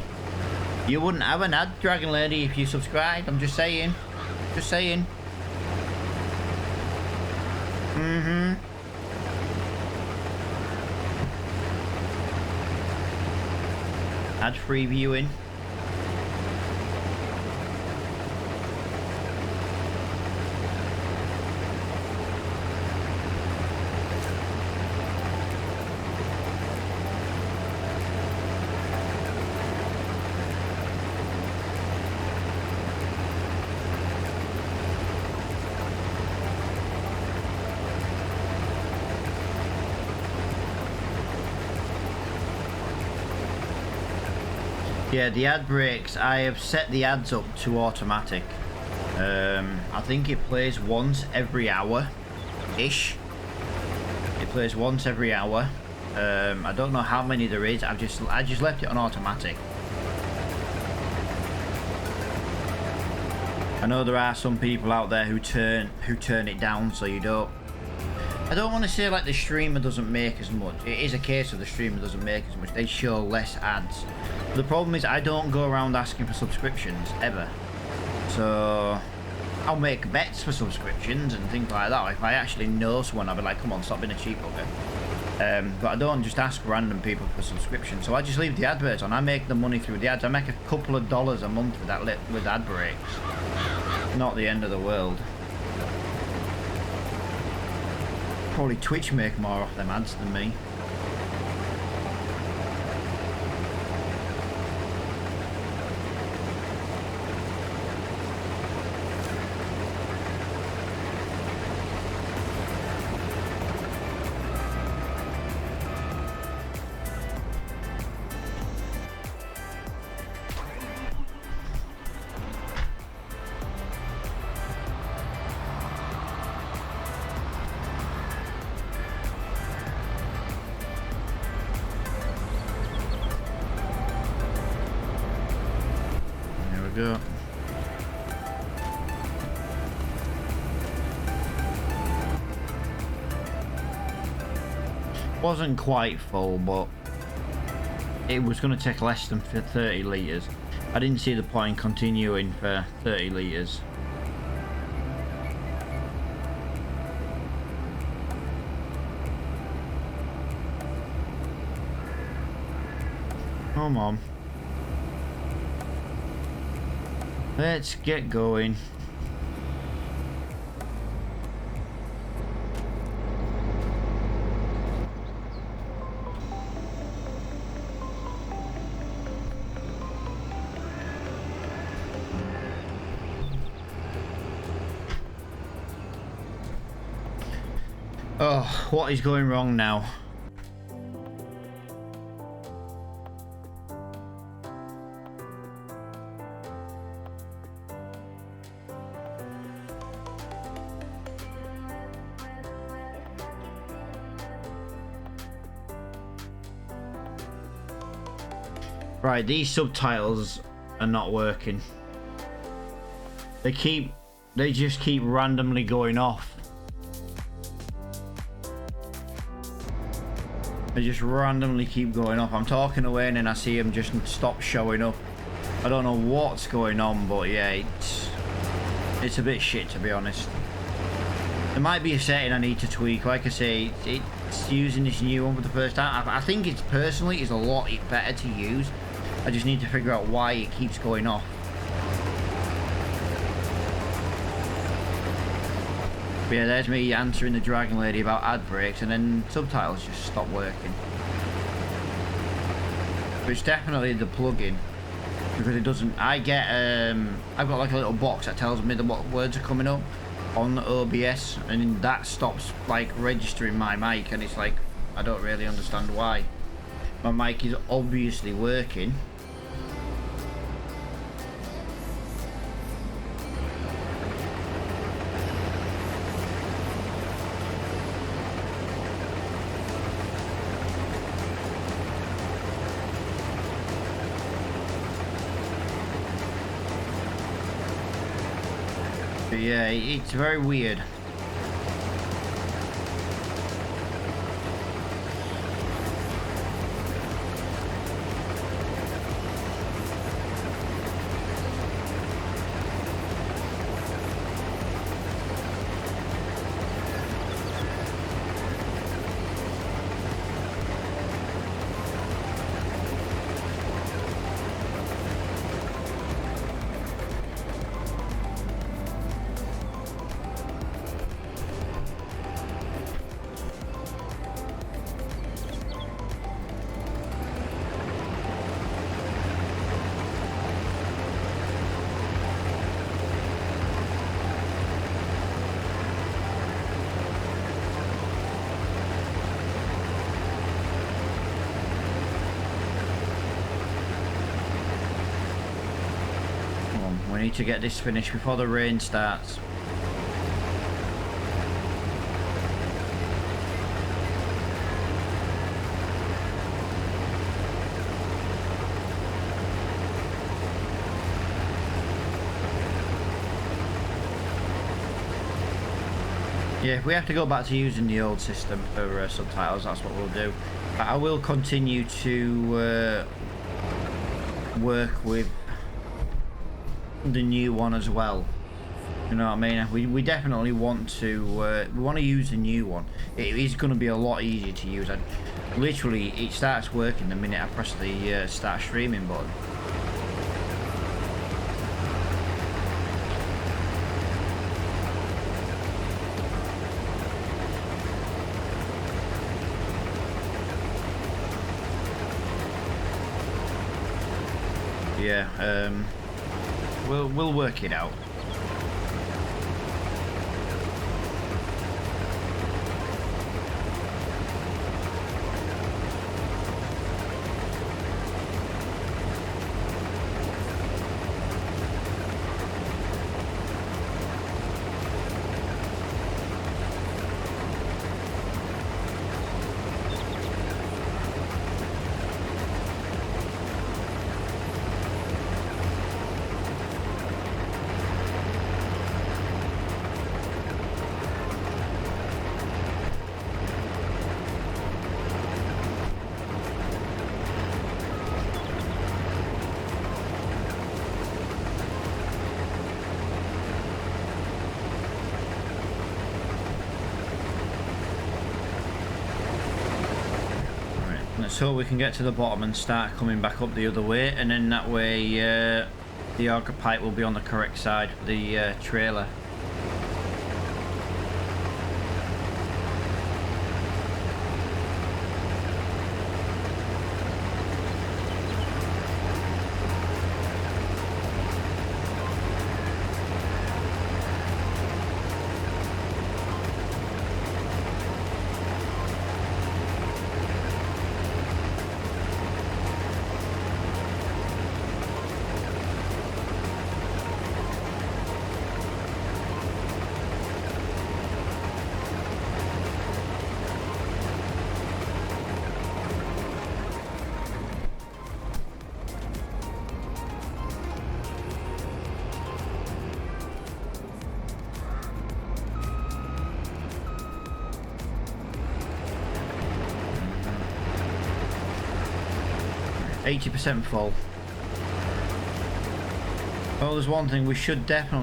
You wouldn't have an ad, Dragon Lady, if you subscribed. I'm just saying. Just saying. Ad-free viewing. Yeah, the ad breaks, I have set the ads up to automatic. I think it plays once every hour-ish. It plays once every hour. I don't know how many there is. I just left it on automatic. I know there are some people out there who turn it down so you don't. I don't want to say like the streamer doesn't make as much. It is a case of the streamer doesn't make as much. They show less ads. But the problem is I don't go around asking for subscriptions ever. So I'll make bets for subscriptions and things like that. If I actually know someone, I'll be like, come on, stop being a cheap bugger. But I don't just ask random people for subscriptions. So I just leave the adverts on. I make the money through the ads. I make a couple of dollars a month with that with ad breaks. Not the end of the world. Probably Twitch make more off them ads than me. go. Wasn't quite full, but it was going to take less than 30 litres. I didn't see the point in continuing for 30 litres. Come on. Let's get going. Oh, what is going wrong now? Right, these subtitles are not working. They just keep randomly going off. They just randomly keep going off. I'm talking away and then I see them just stop showing up. I don't know what's going on, but yeah, it's a bit shit, to be honest. There might be a setting I need to tweak. Like I say, it's using this new one for the first time. I think it's personally is a lot better to use. I just need to figure out why it keeps going off. But yeah, there's me answering the Dragon Lady about ad breaks, and then subtitles just stop working. But it's definitely the plugin, because it doesn't. I've got like a little box that tells me what words are coming up on OBS, and that stops like registering my mic, and it's like I don't really understand why. My mic is obviously working. But yeah, it's very weird. We need to get this finished before the rain starts. Yeah, if we have to go back to using the old system for subtitles, that's what we'll do. But I will continue to work with the new one as well. You know what I mean? We definitely want to use the new one. It is going to be a lot easier to use. Literally, it starts working the minute I press the start streaming button. Yeah, we'll work it out. so we can get to the bottom and start coming back up the other way, and then that way the auger pipe will be on the correct side for the trailer. %, full. Well, there's one thing, we should get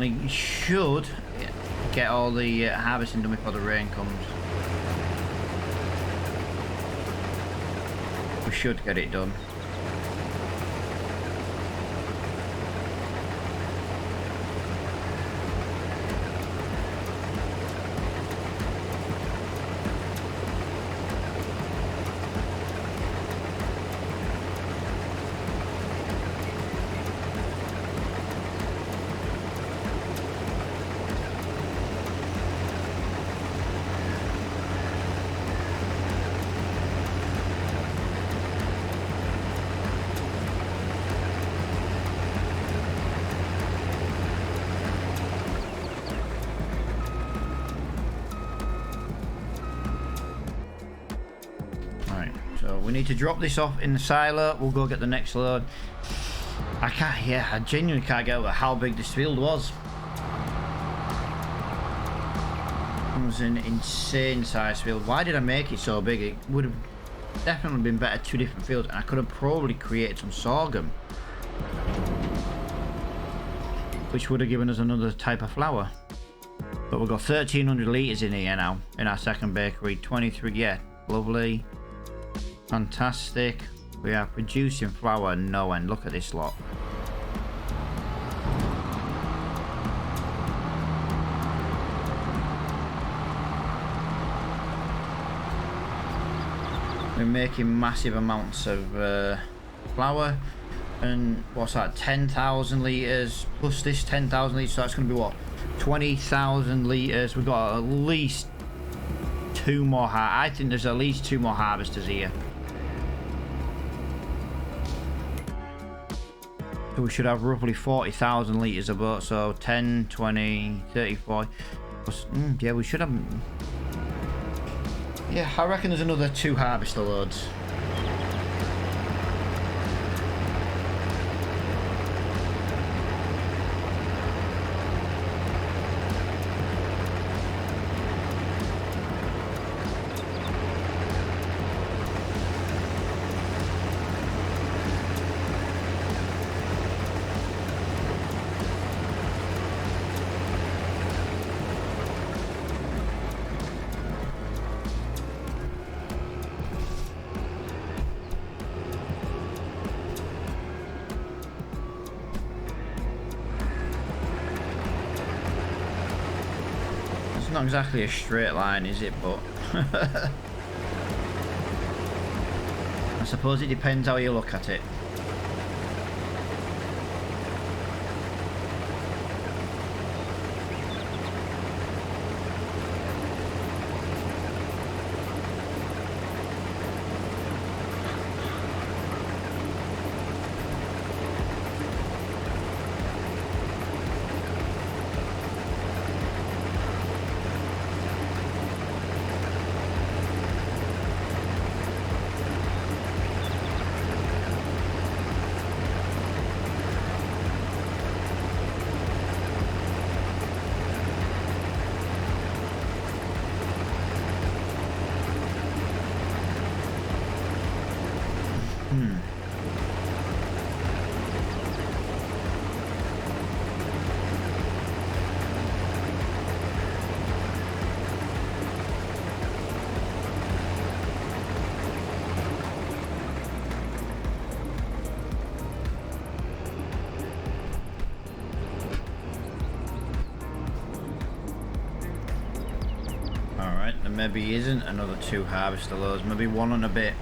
all the harvesting done before the rain comes. We should get it done. So we need to drop this off in the silo. We'll go get the next load. I genuinely can't get over how big this field was. It was an insane size field. Why did I make it so big? It would have definitely been better 2 different fields, and I could have probably created some sorghum, which would have given us another type of flour. But we've got 1,300 litres in here now, in our second bakery. 23, yeah, lovely. Fantastic. We are producing flour no end. Look at this lot. We're making massive amounts of flour. And what's that? 10,000 litres plus this 10,000 litres. So that's going to be what? 20,000 litres. We've got at least 2 more. I think there's at least 2 more harvesters here. So we should have roughly 40,000 litres of boat. So 10, 20, 30, 40. Plus, yeah, we should have. Yeah, I reckon there's another 2 harvester loads. Not exactly a straight line, is it? But I suppose it depends how you look at it. maybe isn't another 2 harvester loads, maybe 1 and a bit.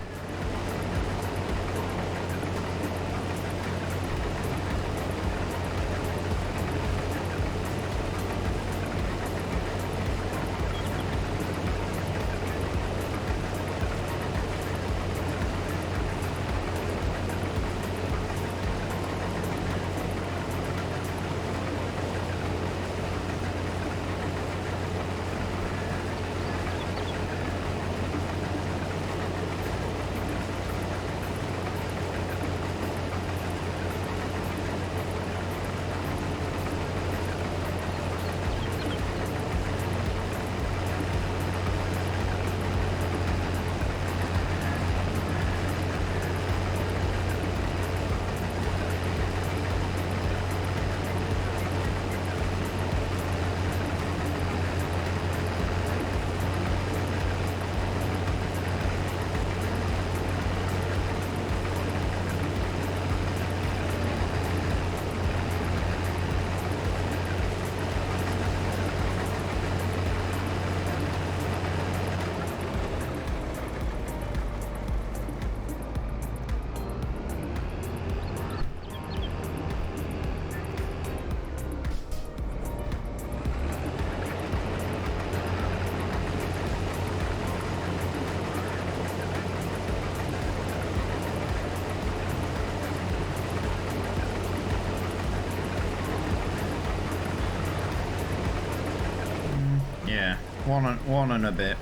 Yeah, one and a bit.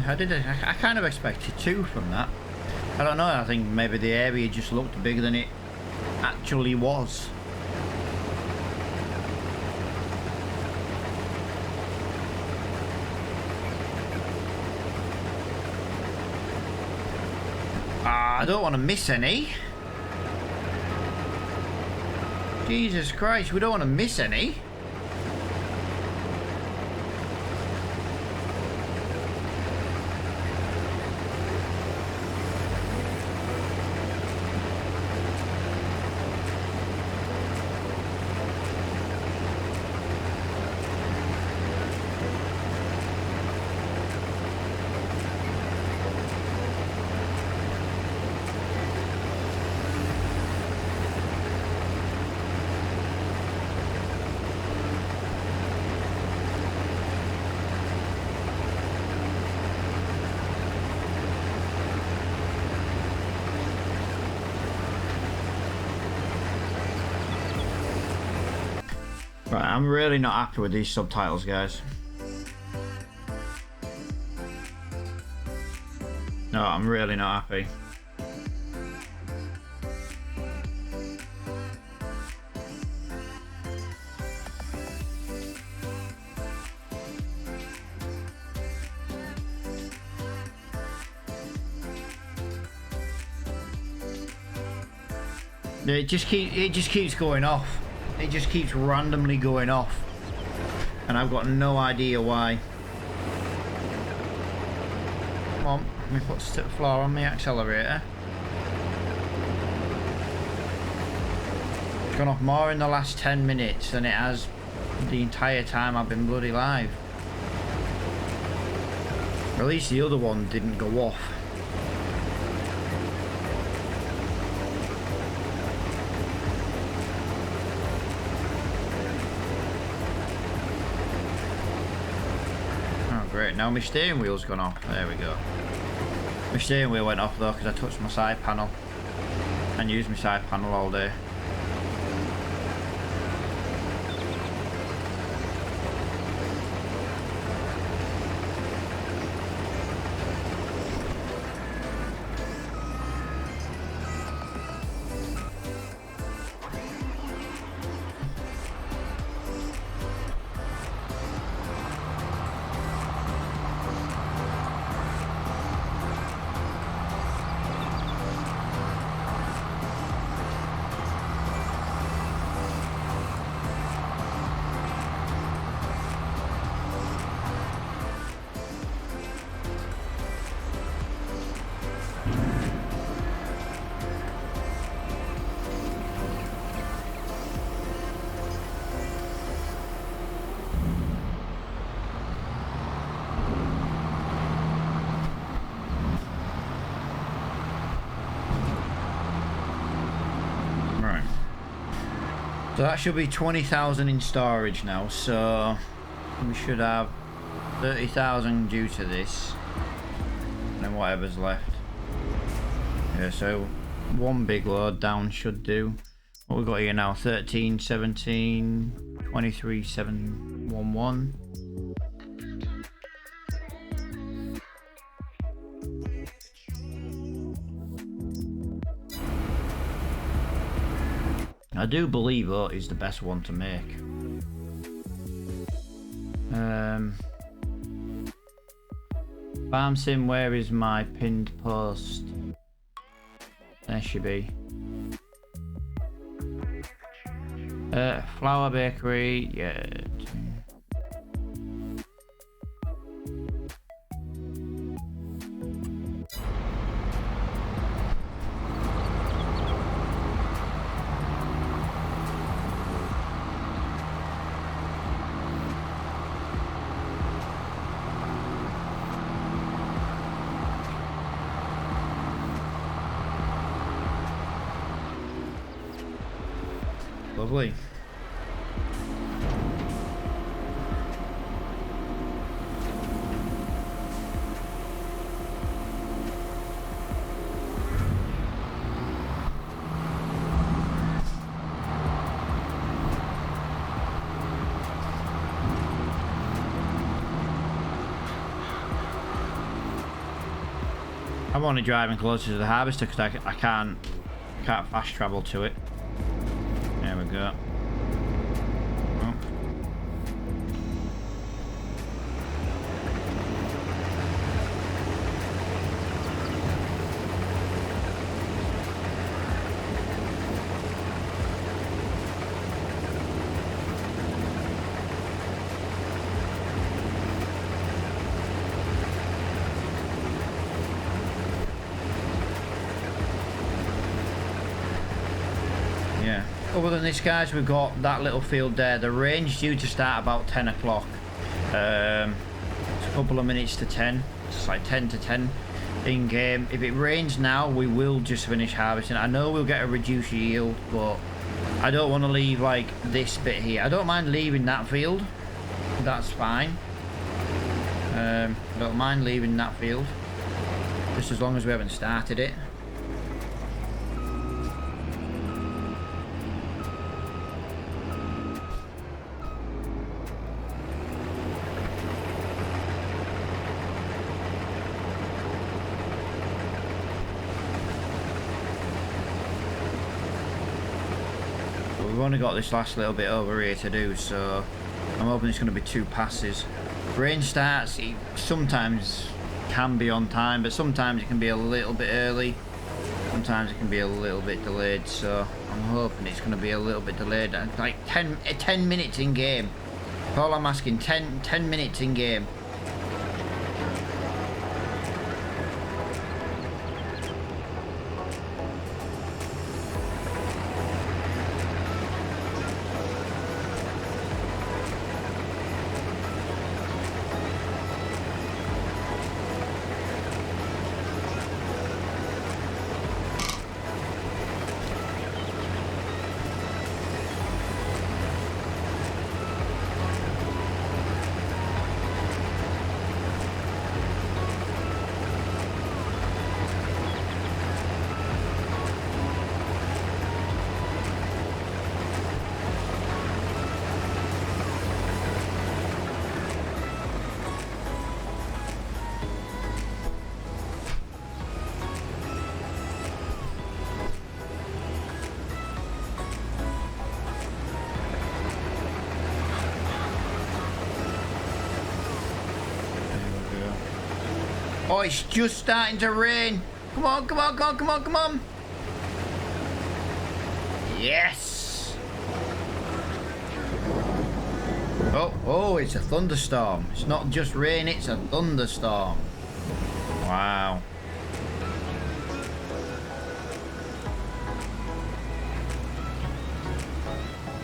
I kind of expected 2 from that. I don't know, I think maybe the area just looked bigger than it actually was. I don't want to miss any. Jesus Christ, we don't want to miss any. Right, I'm really not happy with these subtitles, guys. No, I'm really not happy. It just keeps going off. It just keeps randomly going off. And I've got no idea why. Come on, let me put step floor on the accelerator. It's gone off more in the last 10 minutes than it has the entire time I've been bloody live. At least the other one didn't go off. Great, now my steering wheel's gone off. There we go. My steering wheel went off though because I touched my side panel and used my side panel all day. So that should be 20,000 in storage now, so we should have 30,000 due to this, and then whatever's left. Yeah, so one big load down should do. What we got here now? 13, 17, 23, 711. I do believe that is the best one to make. Farm sim, where is my pinned post? There she be. Flour bakery, yeah. Lovely. I'm only driving closer to the harvester because I can't fast travel to it. There we go. Oh. Yeah. Other than this, guys, we've got that little field there. The range due to start about 10 o'clock. It's a couple of minutes to 10. It's like 10 to 10 in game. If it rains now, we will just finish harvesting. I know we'll get a reduced yield, but I don't want to leave like this bit here. I don't mind leaving that field. That's fine. I don't mind leaving that field, just as long as we haven't started it. We've only got this last little bit over here to do, so I'm hoping it's going to be 2 passes. Rain starts, it sometimes can be on time, but sometimes it can be a little bit early. Sometimes it can be a little bit delayed, so I'm hoping it's going to be a little bit delayed. Like 10 minutes in game. All I'm asking, 10 minutes in game. Oh, it's just starting to rain. Come on, come on, come on, come on, come on. Yes. Oh, it's a thunderstorm. It's not just rain, it's a thunderstorm. Wow.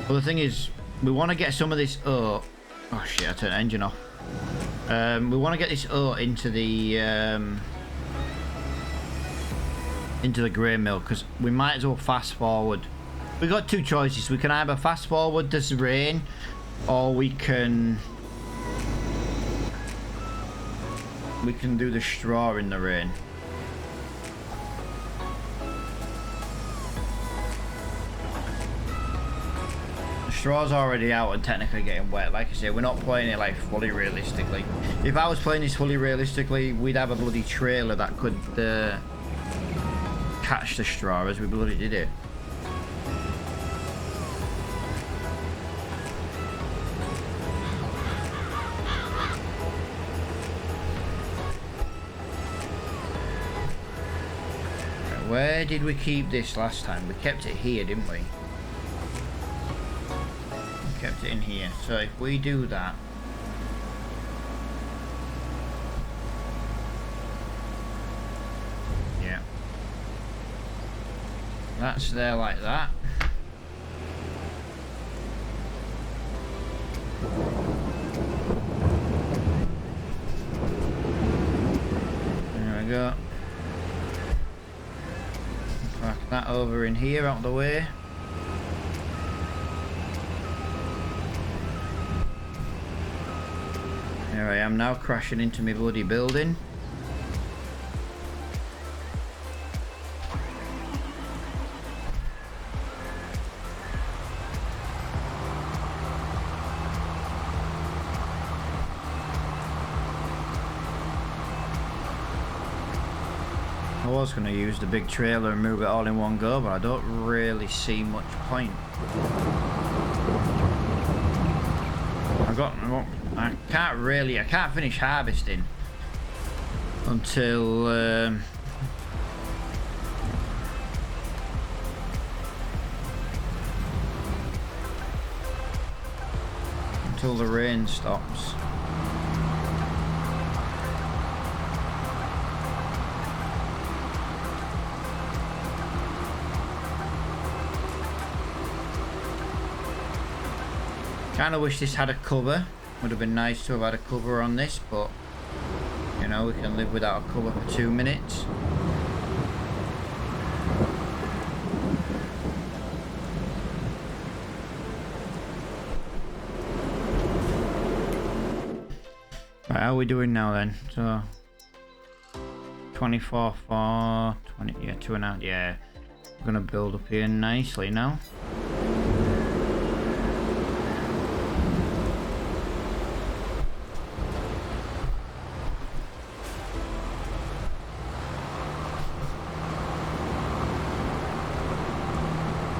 Well, the thing is, we want to get some of this. Oh shit! I turned the engine off. We want to get this into the grain mill, because we might as well fast forward We got two choices. We can either fast forward this rain, or we can do the straw in the rain. The straw's already out and technically getting wet. Like I say, we're not playing it like fully realistically. If I was playing this fully realistically, we'd have a bloody trailer that could catch the straw as we bloody did it. Where did we keep this last time? We kept it here, didn't we? We kept it in here. So if we do that, yeah, that's there like that. There we go. Back that over in here, out of the way. Here I am now, crashing into my bloody building. I was going to use the big trailer and move it all in one go, but I don't really see much point. I can't finish harvesting until the rain stops. Kind of wish this had a cover. Would have been nice to have had a cover on this, but you know, we can live without a cover for 2 minutes. Right, how are we doing now then? So 24 for 20, yeah, 2.5, yeah. We're gonna build up here nicely now.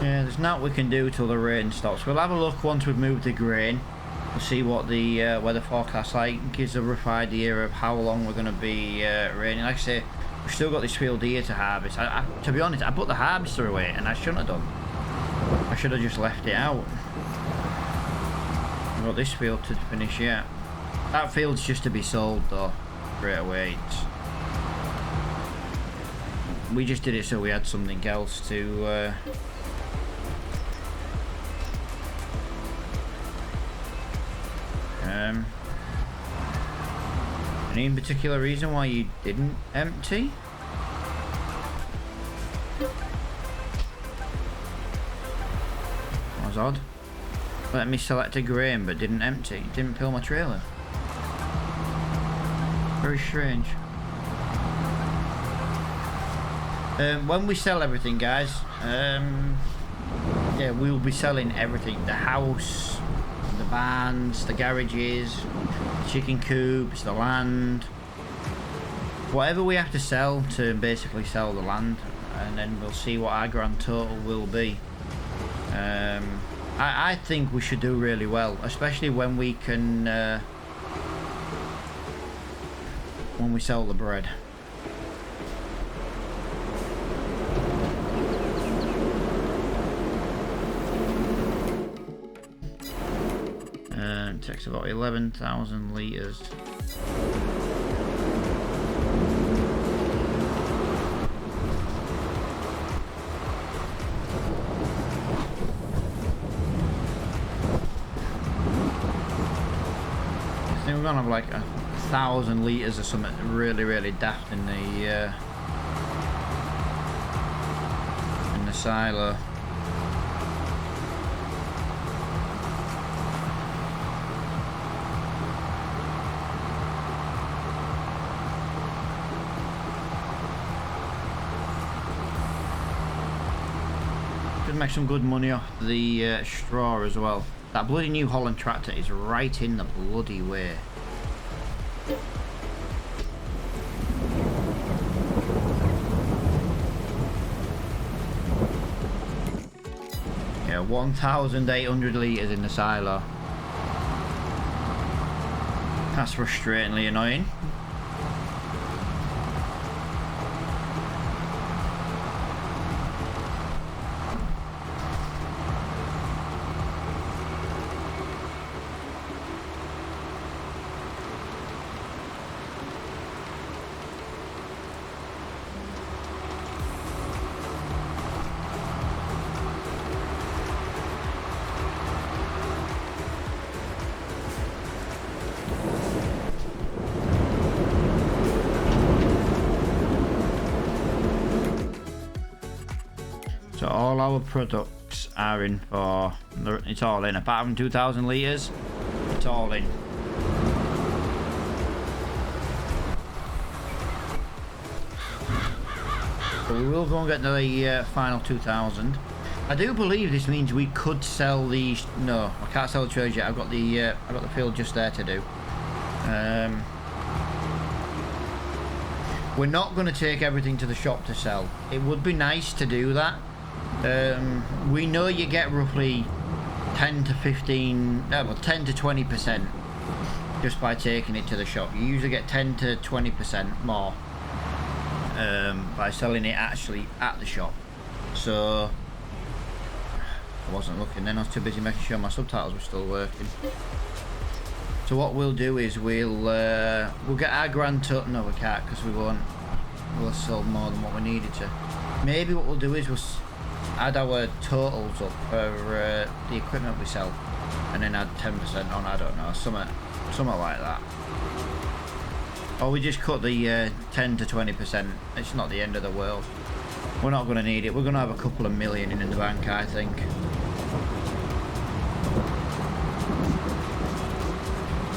Yeah, there's not we can do till the rain stops. We'll have a look once we've moved the grain. We'll see what the weather forecast like. Gives a rough idea of how long we're going to be raining. Like I say, we've still got this field here to harvest. To be honest, I put the harvester away and I shouldn't have done. I should have just left it out. We've got this field to finish yet. That field's just to be sold though, straight away. We just did it so we had something else to... any in particular reason why you didn't empty? That was odd. Let me select a grain but didn't empty. Didn't fill my trailer. Very strange. When we sell everything, guys, yeah, we'll be selling everything. The house, the barns, the garages, the chicken coops, the land, whatever we have to sell to basically sell the land, and then we'll see what our grand total will be. I think we should do really well, especially when we can when we sell the bread. It takes about 11,000 litres. I think we're gonna have like 1,000 litres or something really daft in the silo. Could make some good money off the straw as well. That bloody New Holland tractor is right in the bloody way. Yeah, 1,800 litres in the silo. That's frustratingly annoying. So all our products are in for, it's all in, apart from 2,000 litres, it's all in. But we will go and get the final 2,000. I do believe this means we could sell these, no, I can't sell the trailers yet, I've got the field just there to do. We're not going to take everything to the shop to sell. It would be nice to do that. We know you get roughly 10 to 20% just by taking it to the shop. You usually get 10 to 20% more by selling it actually at the shop. So I wasn't looking then, I was too busy making sure my subtitles were still working. So what we'll do is we'll get our grand total. No, we can't, because we'll have sold more than what we needed to. Maybe what we'll do is we'll add our totals up for the equipment we sell, and then add 10% on, I don't know, something like that. Or we just cut the 10 to 20%. It's not the end of the world. We're not going to need it. We're going to have a couple of million in the bank, I think.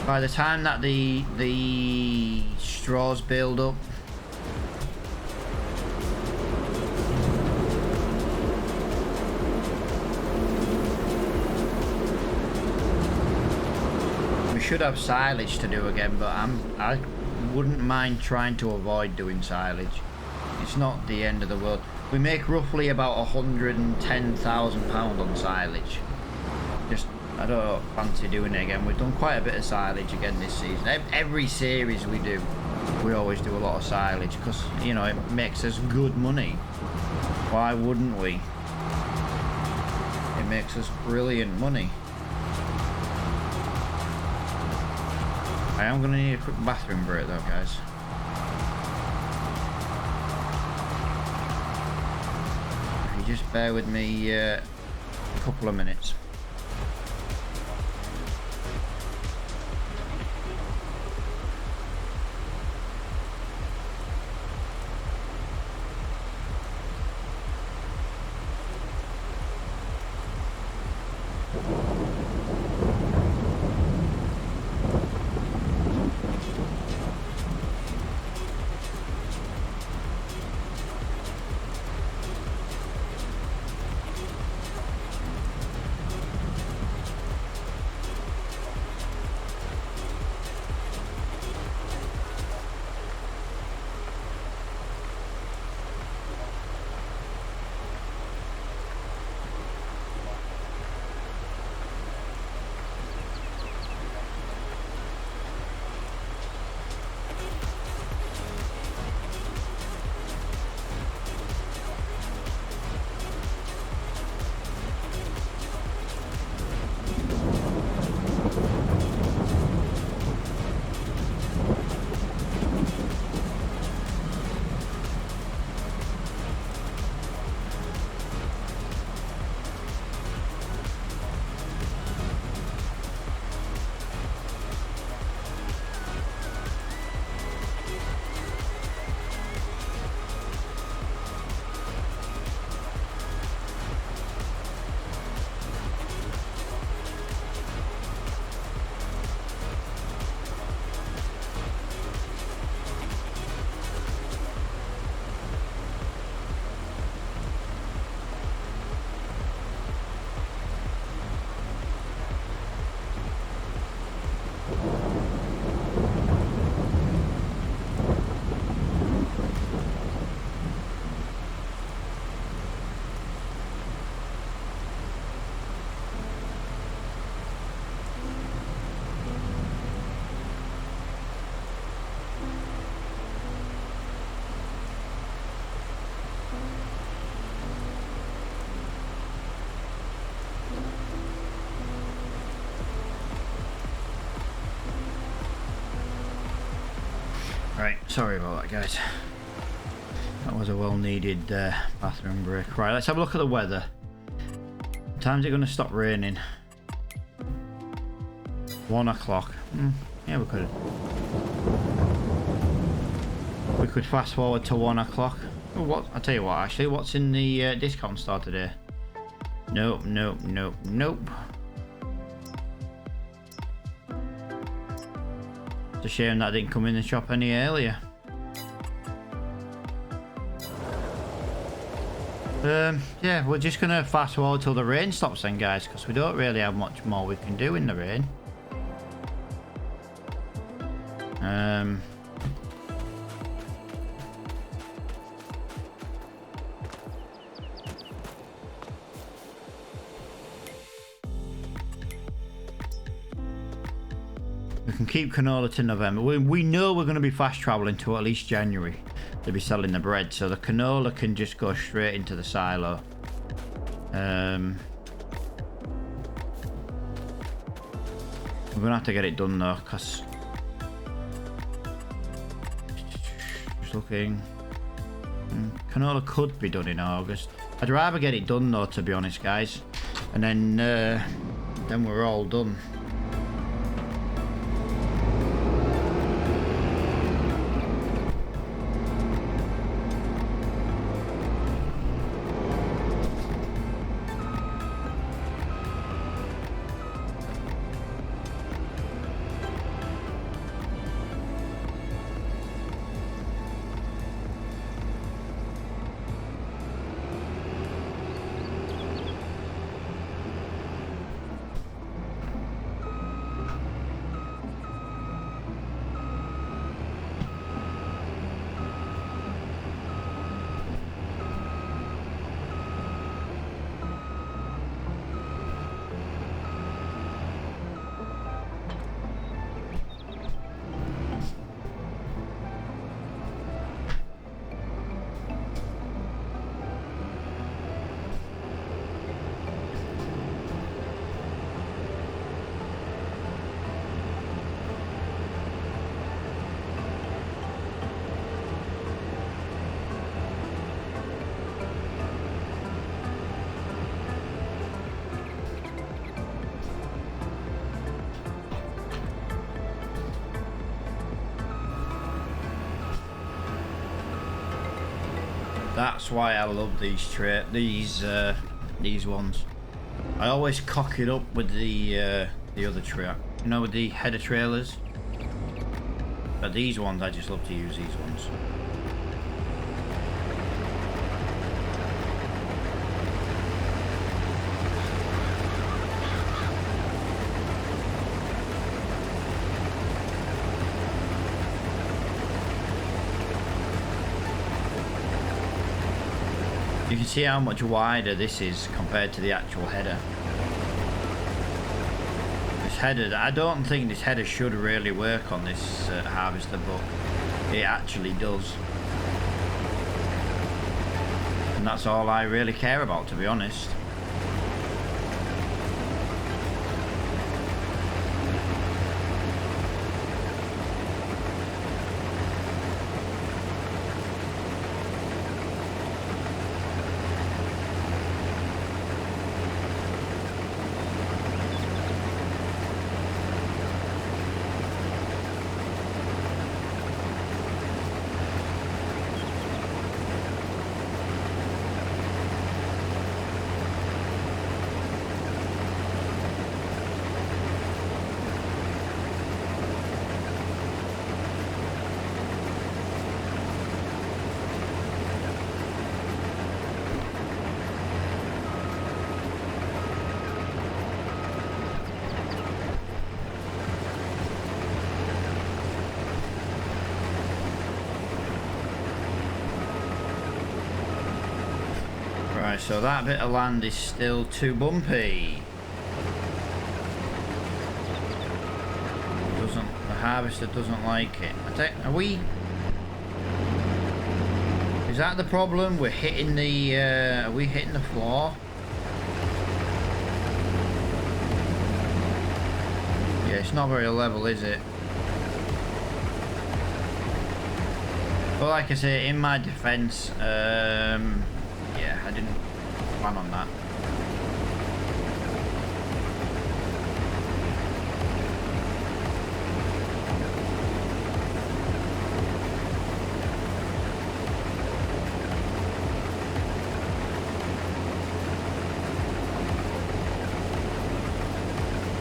By the time that the straws build up, we should have silage to do again, but I wouldn't mind trying to avoid doing silage. It's not the end of the world. We make roughly about £110,000 on silage. Just, I don't fancy doing it again. We've done quite a bit of silage again this season. Every series we do, we always do a lot of silage because, you know, it makes us good money. Why wouldn't we? It makes us brilliant money. I am going to need a quick bathroom break though, guys. If you just bear with me a couple of minutes. Right, sorry about that, guys. That was a well-needed bathroom break. Right, let's have a look at the weather. What time's it going to stop raining? 1 o'clock. Yeah, we could. We could fast forward to 1 o'clock. Oh, what? I'll tell you what. Actually, what's in the discount store today? Nope, nope, nope, nope. It's a shame that didn't come in the shop any earlier. Yeah, we're just gonna fast forward till the rain stops then, guys, because we don't really have much more we can do in the rain. We can keep canola to November. We know we're going to be fast traveling to at least January to be selling the bread, so the canola can just go straight into the silo. We're going to have to get it done though, because just looking, canola could be done in August. I'd rather get it done though, to be honest, guys, and then we're all done. That's why I love these ones. I always cock it up with the other truck, you know, with the header trailers. But these ones, I just love to use these ones. You can see how much wider this is compared to the actual header. This header, I don't think this header should really work on this harvester, but it actually does. And that's all I really care about, to be honest. Right, so that bit of land is still too bumpy. The harvester doesn't like it. Is that the problem? We're hitting the, are we hitting the floor? Yeah, it's not very level, is it? But like I say, in my defence, yeah, I didn't plan on that.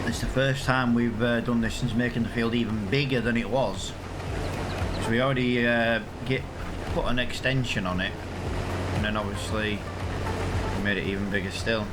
It's the first time we've done this since making the field even bigger than it was. So we already put an extension on it, and then obviously we made it even bigger still.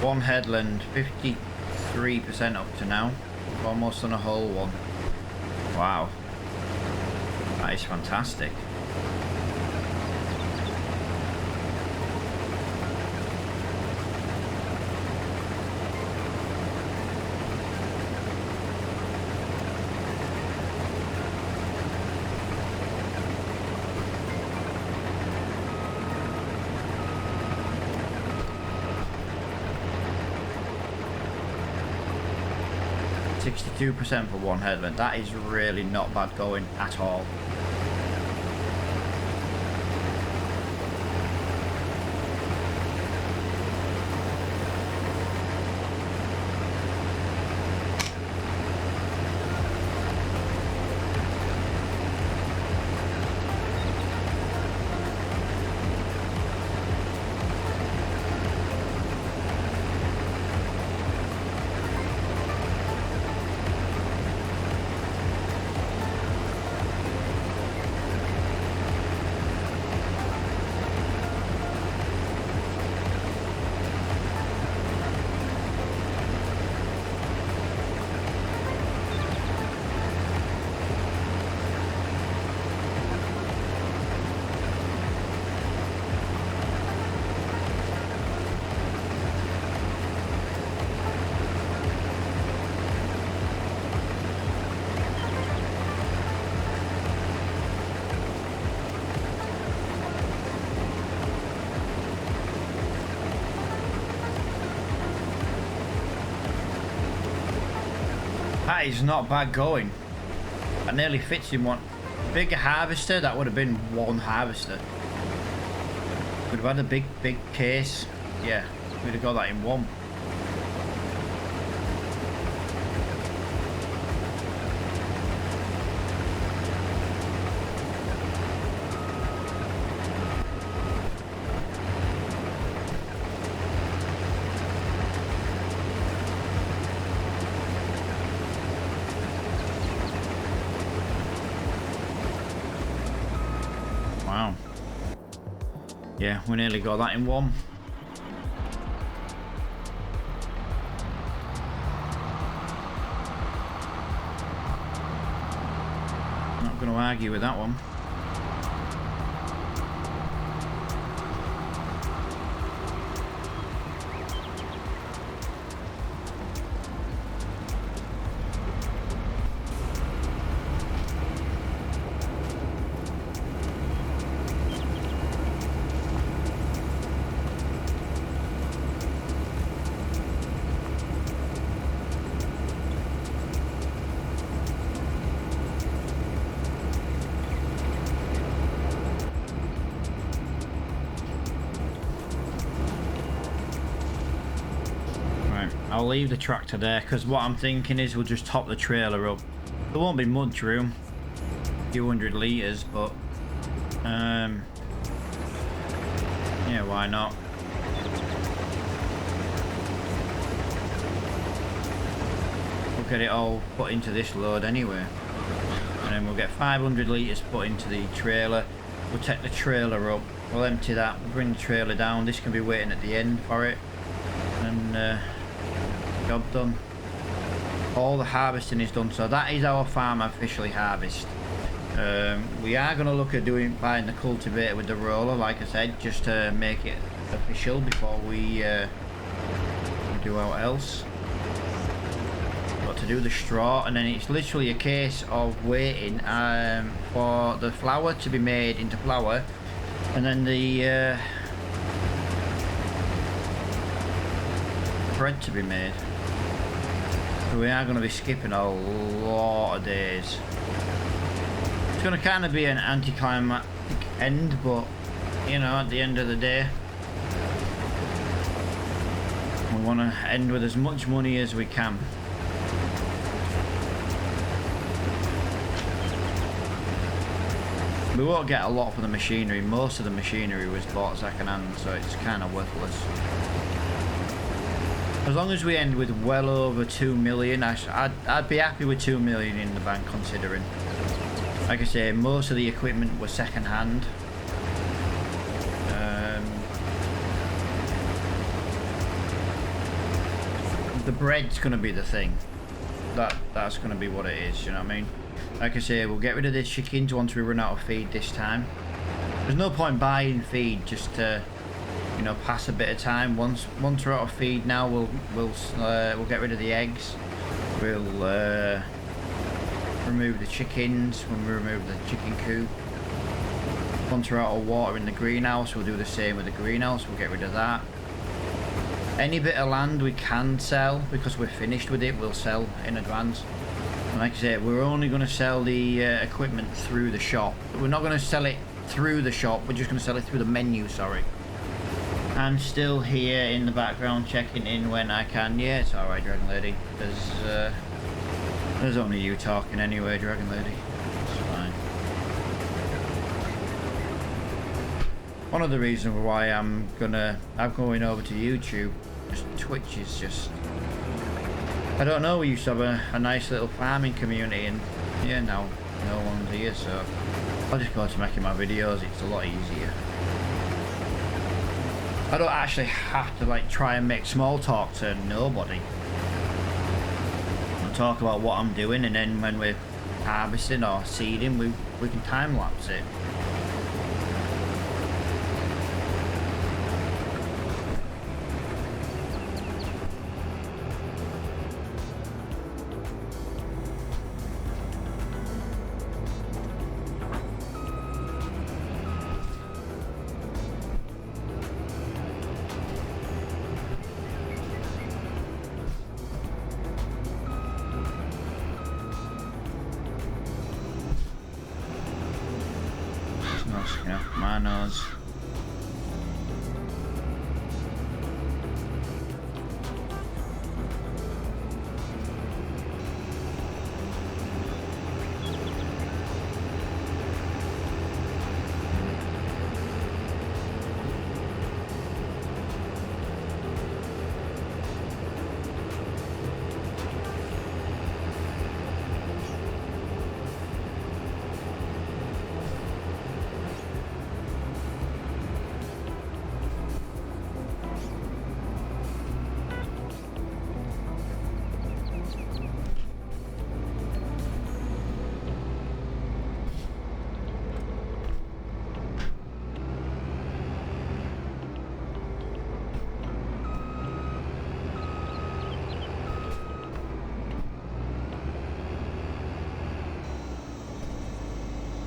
One headland, 53% up to now, almost on a whole one. Wow, that is fantastic. Two percent for one headland. That is really not bad going at all. That is not bad going. That nearly fits in one. Bigger harvester, that would have been one harvester. We'd have had a big case. Yeah, we'd have got that in one. Yeah, we nearly got that in one. Not going to argue with that one. I'll leave the tractor there because what I'm thinking is we'll just top the trailer up. There won't be much room, a few hundred litres, but yeah, why not? We'll get it all put into this load anyway, and then we'll get 500 litres put into the trailer. We'll take the trailer up, we'll empty that, we'll bring the trailer down. This can be waiting at the end for it, and job done. All the harvesting is done, so that is our farm officially harvested. We are going to look at buying the cultivator with the roller, like I said, just to make it official before we do what else. to do the straw, and then it's literally a case of waiting for the flour to be made into flour, and then the bread to be made. So we are going to be skipping a lot of days. It's going to kind of be an anticlimactic end, but you know, at the end of the day, we want to end with as much money as we can. We won't get a lot for the machinery. Most of the machinery was bought second hand, so it's kind of worthless. As long as we end with well over 2 million, I'd be happy with 2 million in the bank, considering, like I say, most of the equipment was second hand. The bread's going to be the thing. That's going to be what it is, you know what I mean? Like I say, we'll get rid of the chickens once we run out of feed this time. There's no point buying feed just to, you know, pass a bit of time. Once we're out of feed now, we'll get rid of the eggs. We'll remove the chickens when we remove the chicken coop. Once we're out of water in the greenhouse, we'll do the same with the greenhouse. We'll get rid of that. Any bit of land we can sell, because we're finished with it, we'll sell in advance. And like I said, we're only going to sell the equipment through the shop. We're not going to sell it through the shop, we're just going to sell it through the menu, sorry. I'm still here in the background checking in when I can. Yeah, it's alright, Dragon Lady. There's only you talking anyway, Dragon Lady. It's fine. One of the reasons why I'm going over to YouTube, just Twitch is just, I don't know, we used to have a nice little farming community, and yeah, now no one's here, so I'll just go to making my videos. It's a lot easier. I don't actually have to like try and make small talk to nobody. I'll talk about what I'm doing, and then when we're harvesting or seeding, we can time lapse it. My nose.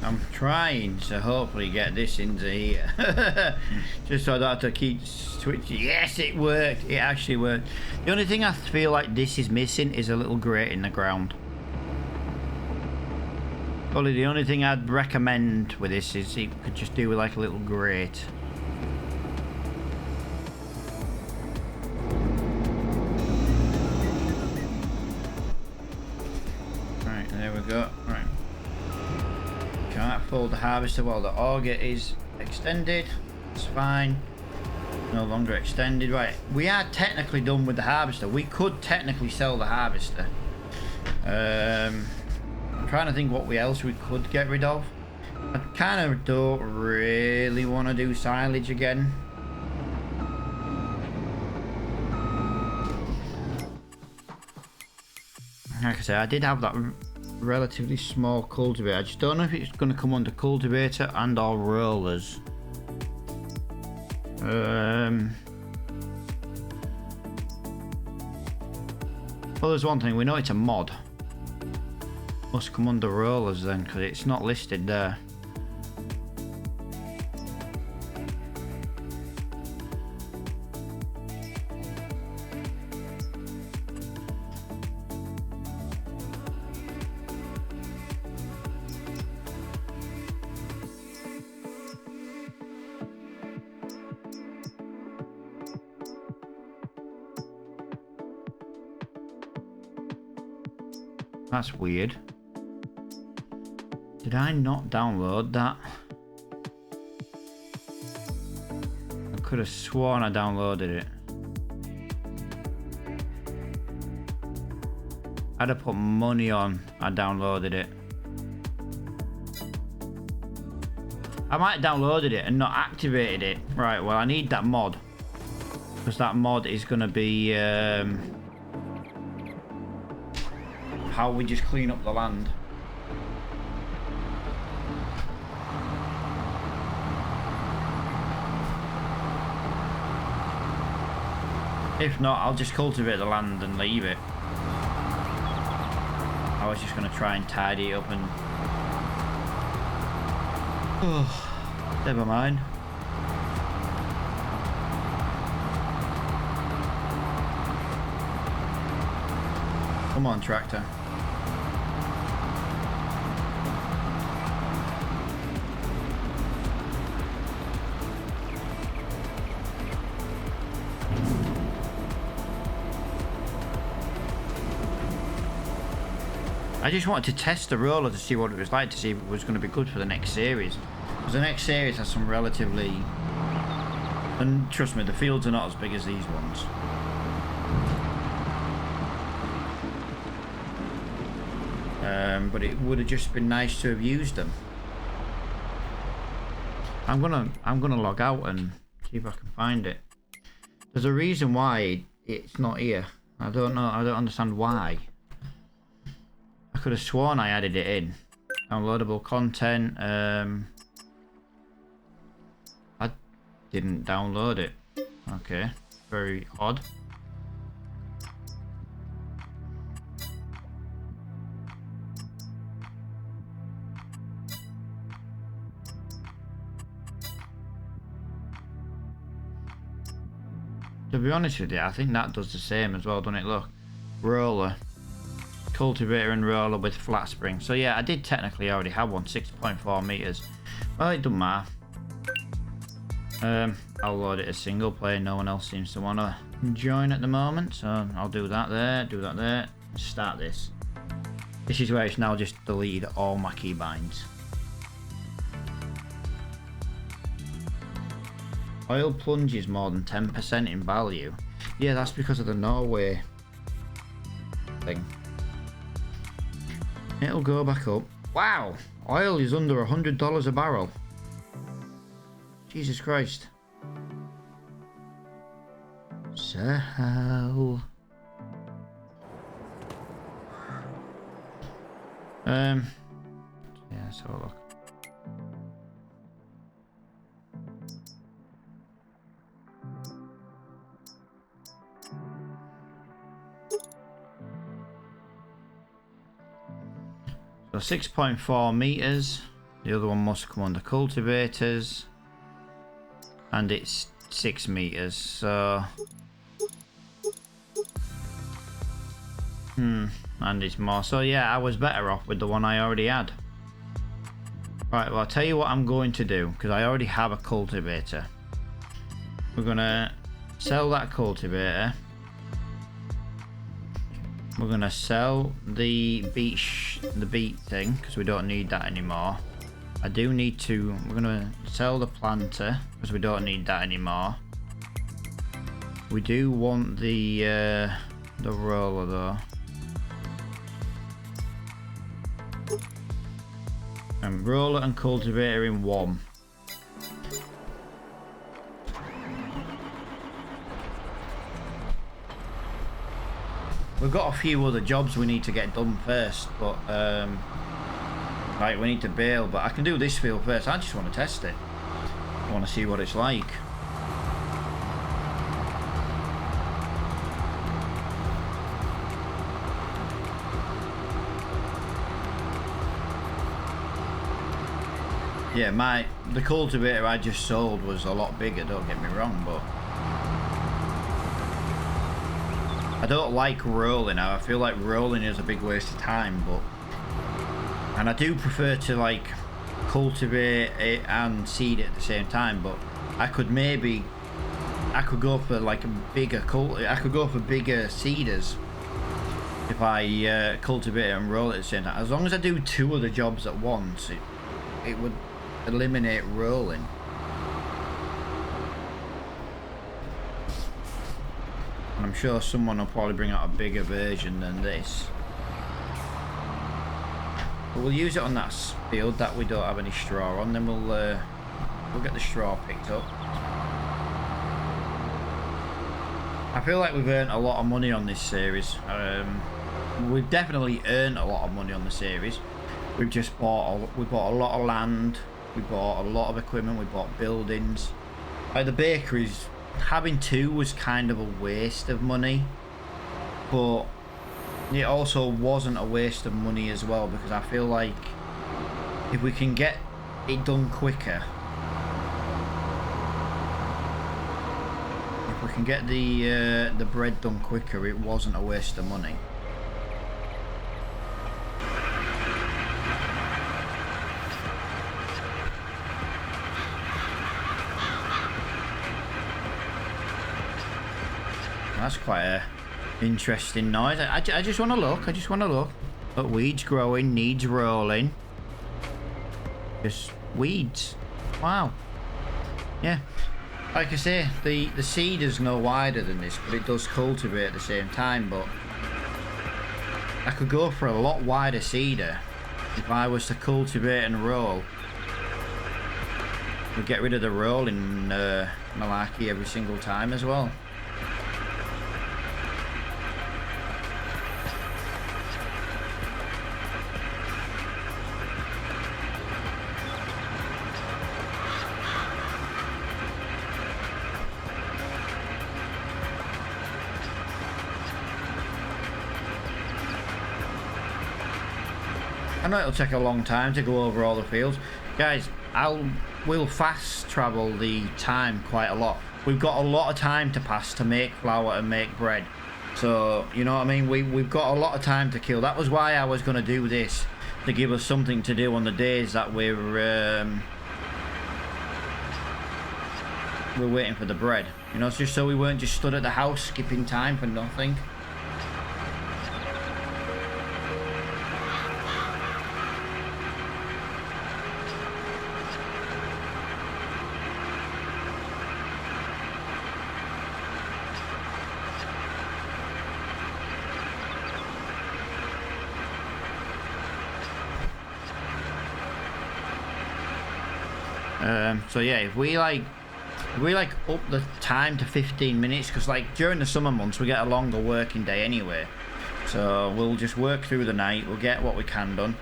I'm trying to hopefully get this into here. Just so I don't have to keep switching. Yes, it worked. It actually worked. The only thing I feel like this is missing is a little grate in the ground. Probably the only thing I'd recommend with this is you could just do with like a little grate. Right, there we go. Right. Can't fold the harvester while the auger is extended. It's fine. No longer extended. Right, we are technically done with the harvester. We could technically sell the harvester. I'm trying to think what else we could get rid of. I kind of don't really want to do silage again. Like I said, I did have that relatively small cultivator. I just don't know if it's going to come under cultivator and or rollers. Well, there's one thing, we know it's a mod. Must come under rollers then, because it's not listed there. That's weird. Did I not download that? I could have sworn I downloaded it. I'd have put money on I downloaded it. I might have downloaded it and not activated it. Right, well I need that mod. Because that mod is going to be... how we just clean up the land. If not, I'll just cultivate the land and leave it. I was just going to try and tidy it up and... Oh, never mind. Come on, tractor. I just wanted to test the roller to see what it was like, to see if it was going to be good for the next series. Because the next series has some relatively... And trust me, the fields are not as big as these ones. But it would have just been nice to have used them. I'm gonna log out and see if I can find it. There's a reason why it's not here. I don't know. I don't understand why. I could have sworn I added it in. Downloadable content. I didn't download it. Okay, very odd. To be honest with you, I think that does the same as well, doesn't it? Look, roller, cultivator and roller with flat spring. So yeah, I did technically already have one, 6.4 meters. Well, it doesn't matter. I'll load it as single player. No one else seems to want to join at the moment, so I'll do that there, do that there. Start this. This is where it's now just deleted all my keybinds. Oil plunges more than 10% in value. Yeah, that's because of the Norway thing. It'll go back up. Wow! Oil is under $100 a barrel. Jesus Christ. Sell. Yeah, let's have a look. So 6.4 meters. The other one must come under cultivators. And it's 6 meters, so... And it's more. So yeah, I was better off with the one I already had. Right, well I'll tell you what I'm going to do, because I already have a cultivator. We're gonna sell that cultivator. We're gonna sell the beet thing, because we don't need that anymore. I do need to... We're gonna sell the planter, because we don't need that anymore. We do want the roller though. And roller and cultivator in one. We've got a few other jobs we need to get done first, but right, we need to bail, but I can do this field first. I just want to test it. I want to see what it's like. Yeah, the cultivator I just sold was a lot bigger, don't get me wrong, but I don't like rolling. I feel like rolling is a big waste of time, and I do prefer to like cultivate it and seed it at the same time, but I could go for like I could go for bigger seeders if I cultivate it and roll it at the same time. As long as I do 2 of the jobs at once, it would eliminate rolling. And I'm sure someone will probably bring out a bigger version than this. But we'll use it on that field that we don't have any straw on, then we'll get the straw picked up. I feel like we've earned a lot of money on this series. We've definitely earned a lot of money on the series. We bought a lot of land, we bought a lot of equipment, we bought buildings. Like the bakeries, having 2 was kind of a waste of money, but it also wasn't a waste of money as well, because I feel like if we can get it done quicker, if we can get the bread done quicker, it wasn't a waste of money. That's quite a interesting noise. I just want to look. I just want to look. But weeds growing, needs rolling. Just weeds. Wow. Yeah. Like I say, the seed is no wider than this, but it does cultivate at the same time. But I could go for a lot wider seeder if I was to cultivate and roll. We'd get rid of the rolling malarkey every single time as well. I know it'll take a long time to go over all the fields. Guys, we'll fast travel the time quite a lot. We've got a lot of time to pass to make flour and make bread. So, you know what I mean? We've got a lot of time to kill. That was why I was going to do this, to give us something to do on the days that we're waiting for the bread. You know, it's just so we weren't just stood at the house skipping time for nothing. So yeah, if we like up the time to 15 minutes, because like during the summer months we get a longer working day anyway, so we'll just work through the night, we'll get what we can done.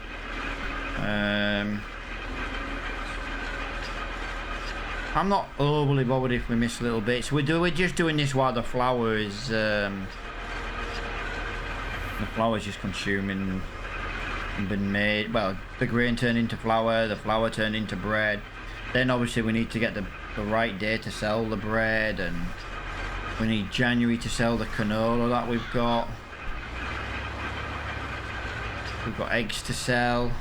I'm not overly bothered if we miss a little bit, so we're just doing this while the flour is just consuming and been made. Well, the grain turned into flour, the flour turned into bread. Then obviously we need to get the right day to sell the bread, and we need January to sell the canola that we've got. We've got eggs to sell.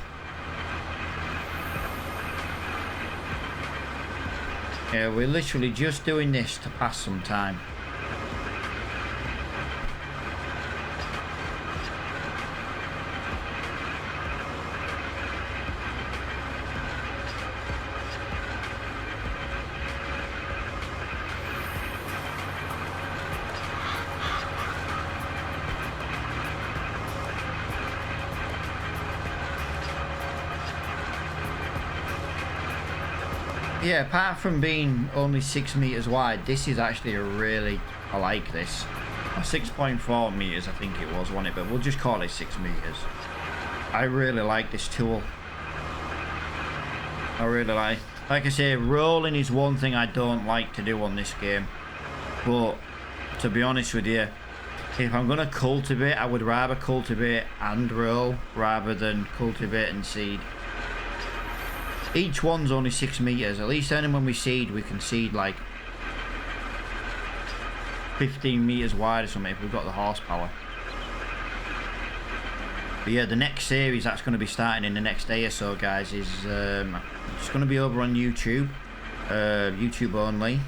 Yeah, we're literally just doing this to pass some time. Yeah, apart from being only 6 meters wide, this is actually I like this. 6.4 meters I think it was, wasn't it? But we'll just call it 6 meters. I really like this tool. I really like I say, rolling is one thing I don't like to do on this game. But to be honest with you, if I'm going to cultivate, I would rather cultivate and roll rather than cultivate and seed. Each one's only 6 meters. At least then when we seed, we can seed like 15 meters wide or something if we've got the horsepower. But yeah, the next series that's going to be starting in the next day or so, guys, is it's going to be over on YouTube, YouTube only.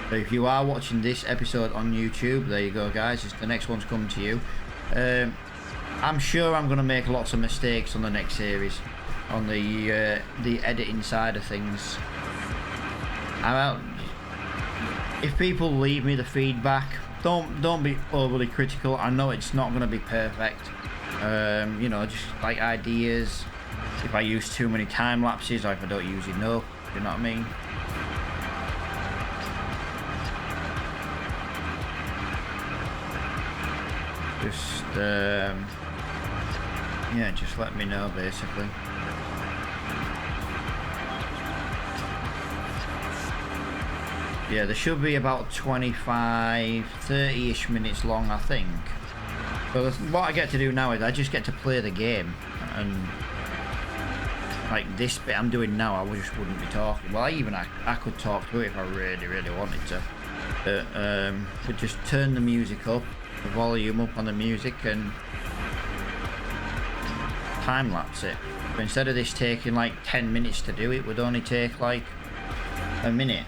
So if you are watching this episode on YouTube, there you go, guys. The next one's coming to you. I'm sure I'm going to make lots of mistakes on the next series, on the editing side of things. If people leave me the feedback, don't be overly critical. I know it's not going to be perfect. You know, just like ideas. If I use too many time lapses, or if I don't use enough, you know what I mean? Just yeah, just let me know basically. Yeah, there should be about 25, 30-ish minutes long, I think. So what I get to do now is I just get to play the game, and like this bit I'm doing now, I just wouldn't be talking. Well, I could talk to it if I really wanted to. But just turn the music up, the volume up on the music, and time lapse it. But instead of this taking like 10 minutes to do, it would only take like a minute.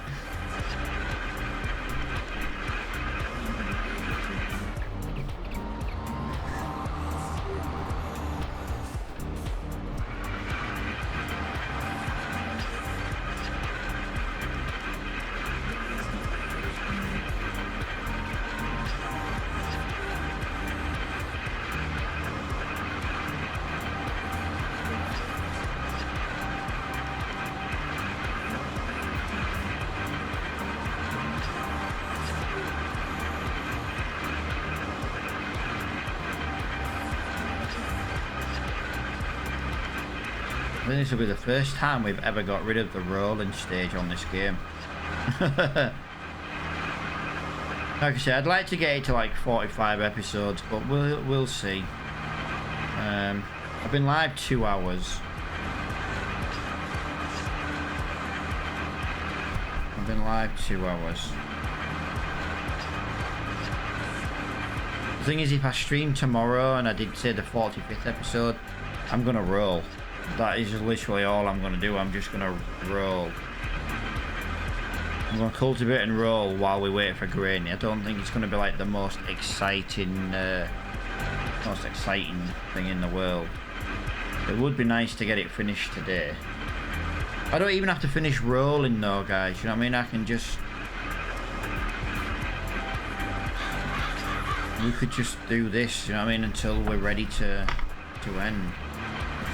I think this will be the first time we've ever got rid of the rolling stage on this game. Like I said, I'd like to get it to like 45 episodes, but we'll see. I've been live 2 hours. I've been live 2 hours. The thing is, if I stream tomorrow and I did say the 45th episode, I'm gonna roll. That is literally all I'm going to do. I'm just going to roll. I'm going to cultivate and roll while we wait for Granny. I don't think it's going to be like the most exciting thing in the world. It would be nice to get it finished today. I don't even have to finish rolling though, guys. You know what I mean? I can just... We could just do this, you know what I mean, until we're ready to end.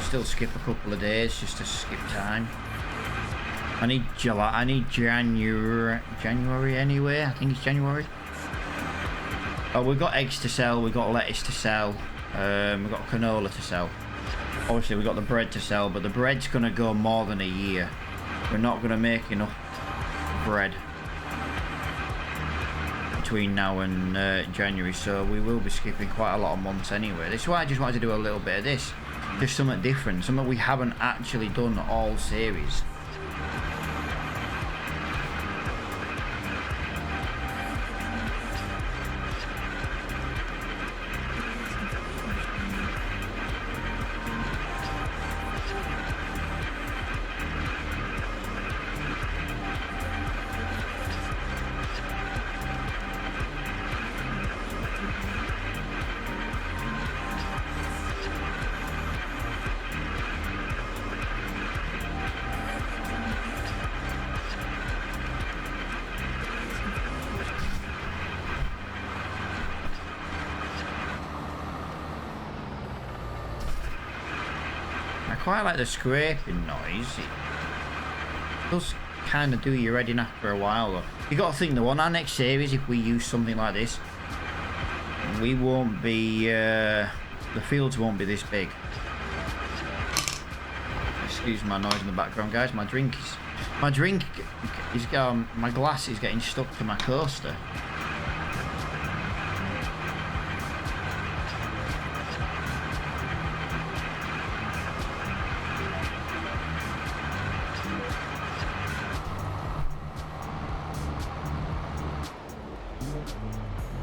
Still skip a couple of days just to skip time. I need July. I need January anyway. I think it's January. Oh, we've got eggs to sell. We've got lettuce to sell. We've got canola to sell. Obviously, we've got the bread to sell, but the bread's gonna go more than a year. We're not gonna make enough bread between now and January, so we will be skipping quite a lot of months anyway. This is why I just wanted to do a little bit of this. Just something different, something we haven't actually done all series. I quite like the scraping noise. It does kind of do your head in after a while though. You got to think though, on our next series, if we use something like this, we won't be, the fields won't be this big. Excuse my noise in the background, guys. My drink is my glass is getting stuck to my coaster.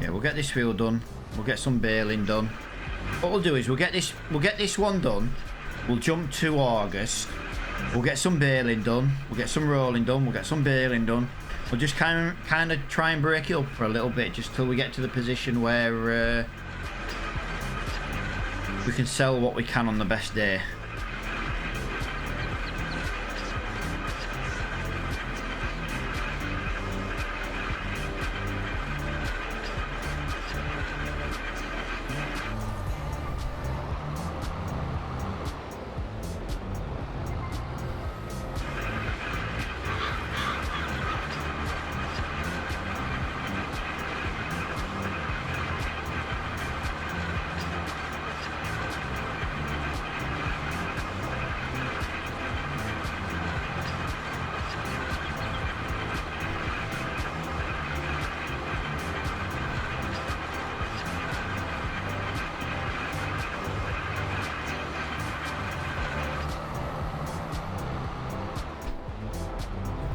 Yeah, we'll get this field done. We'll get some baling done. What we'll do is we'll get this one done. We'll jump to August. We'll get some baling done. We'll get some rolling done. We'll get some baling done. We'll just kind of try and break it up for a little bit, just till we get to the position where we can sell what we can on the best day.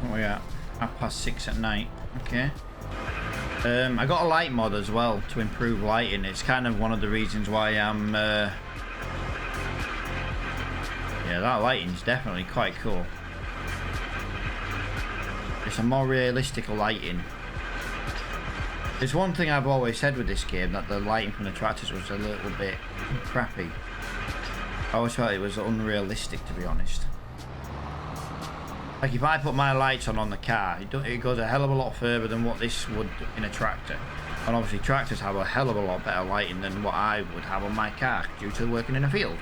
What are we at? 6:30 at night. Okay. I got a light mod as well to improve lighting. It's kind of one of the reasons why I'm yeah, that lighting's definitely quite cool. It's a more realistic lighting. There's one thing I've always said with this game, that the lighting from the tractors was a little bit crappy. I always felt it was unrealistic, to be honest. Like if I put my lights on the car, it goes a hell of a lot further than what this would in a tractor. And obviously tractors have a hell of a lot better lighting than what I would have on my car due to working in a field.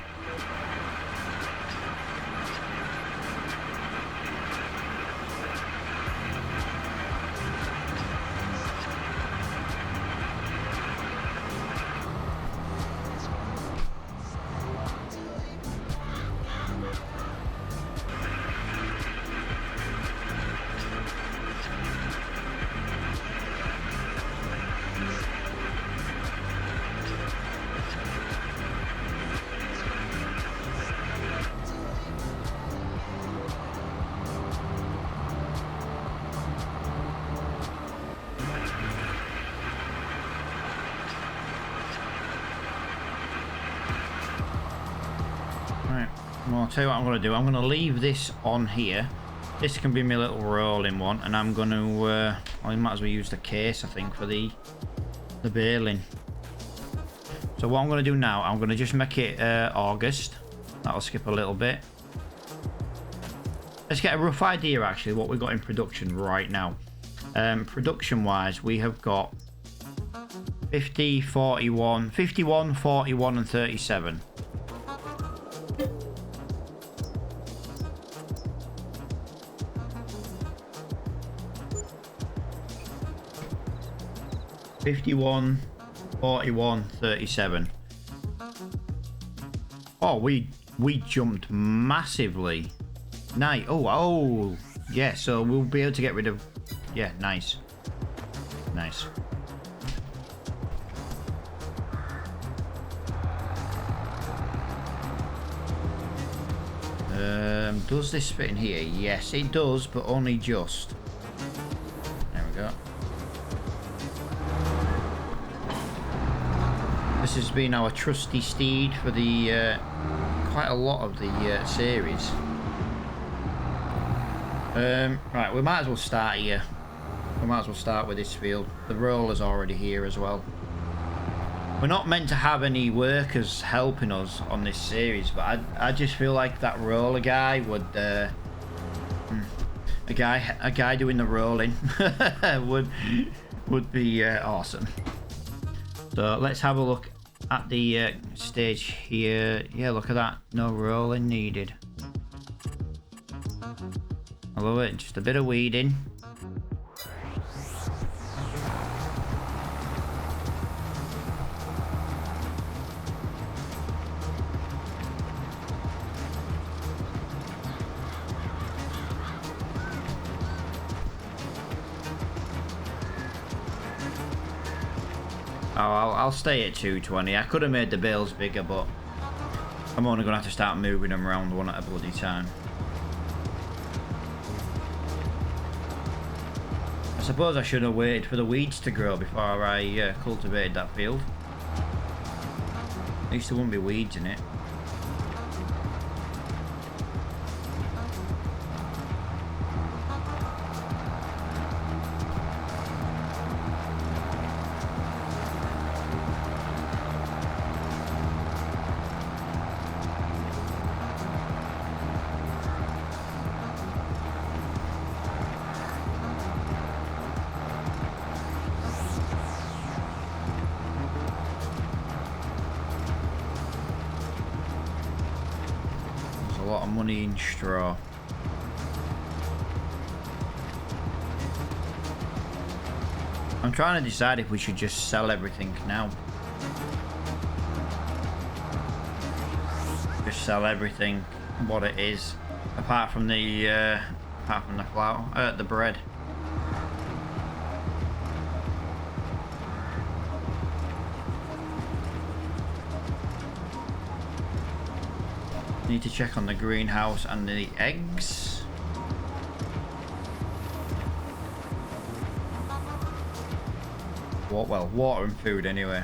Well, I'll tell you what I'm going to do. I'm going to leave this on here. This can be my little rolling one, and I'm going to I might as well use the case, I think, for the baling. So what I'm going to do now, I'm going to just make it August. That'll skip a little bit. Let's get a rough idea actually what we've got in production right now. Production wise, we have got 50, 41, 51, 41 and 37. $51, 41, 37. Oh, we jumped massively. Nice. Oh, yeah. So we'll be able to get rid of. Yeah, nice. Nice. Does this fit in here? Yes, it does, but only just. There we go. This has been our trusty steed for the quite a lot of the series. Right, we might as well start here. We might as well start with this field. The roller's already here as well. We're not meant to have any workers helping us on this series, but I just feel like that roller guy would a guy doing the rolling would be awesome. So let's have a look at the stage here. Yeah, look at that. No rolling needed. I love it. Just a bit of weeding. Oh, I'll stay at 220. I could have made the bales bigger, but I'm only going to have to start moving them around one at a bloody time. suppose I should have waited for the weeds to grow before I cultivated that field. At least there wouldn't be weeds in it. A lot of money in straw. I'm trying to decide if we should just sell everything now. Just sell everything what it is, apart from the flour, the bread. Need to check on the greenhouse and the eggs. Well, water and food anyway.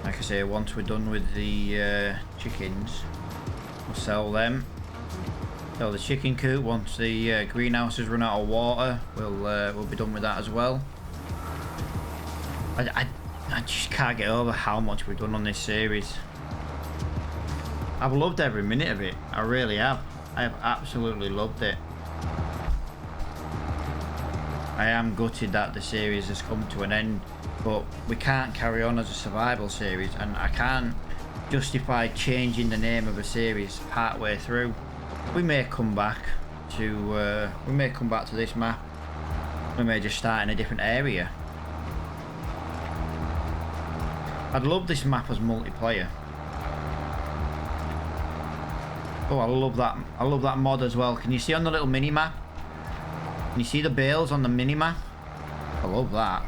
Like I say, once we're done with the chickens, we'll sell them. Sell the chicken coop. Once the greenhouses run out of water, we'll be done with that as well. I just can't get over how much we've done on this series. I've loved every minute of it. I really have. I have absolutely loved it. I am gutted that the series has come to an end, but we can't carry on as a survival series, and I can't justify changing the name of a series part way through. We may come back to this map. We may just start in a different area. I'd love this map as multiplayer. Oh, I love that. I love that mod as well. Can you see on the little mini map? Can you see the bales on the mini map? I love that.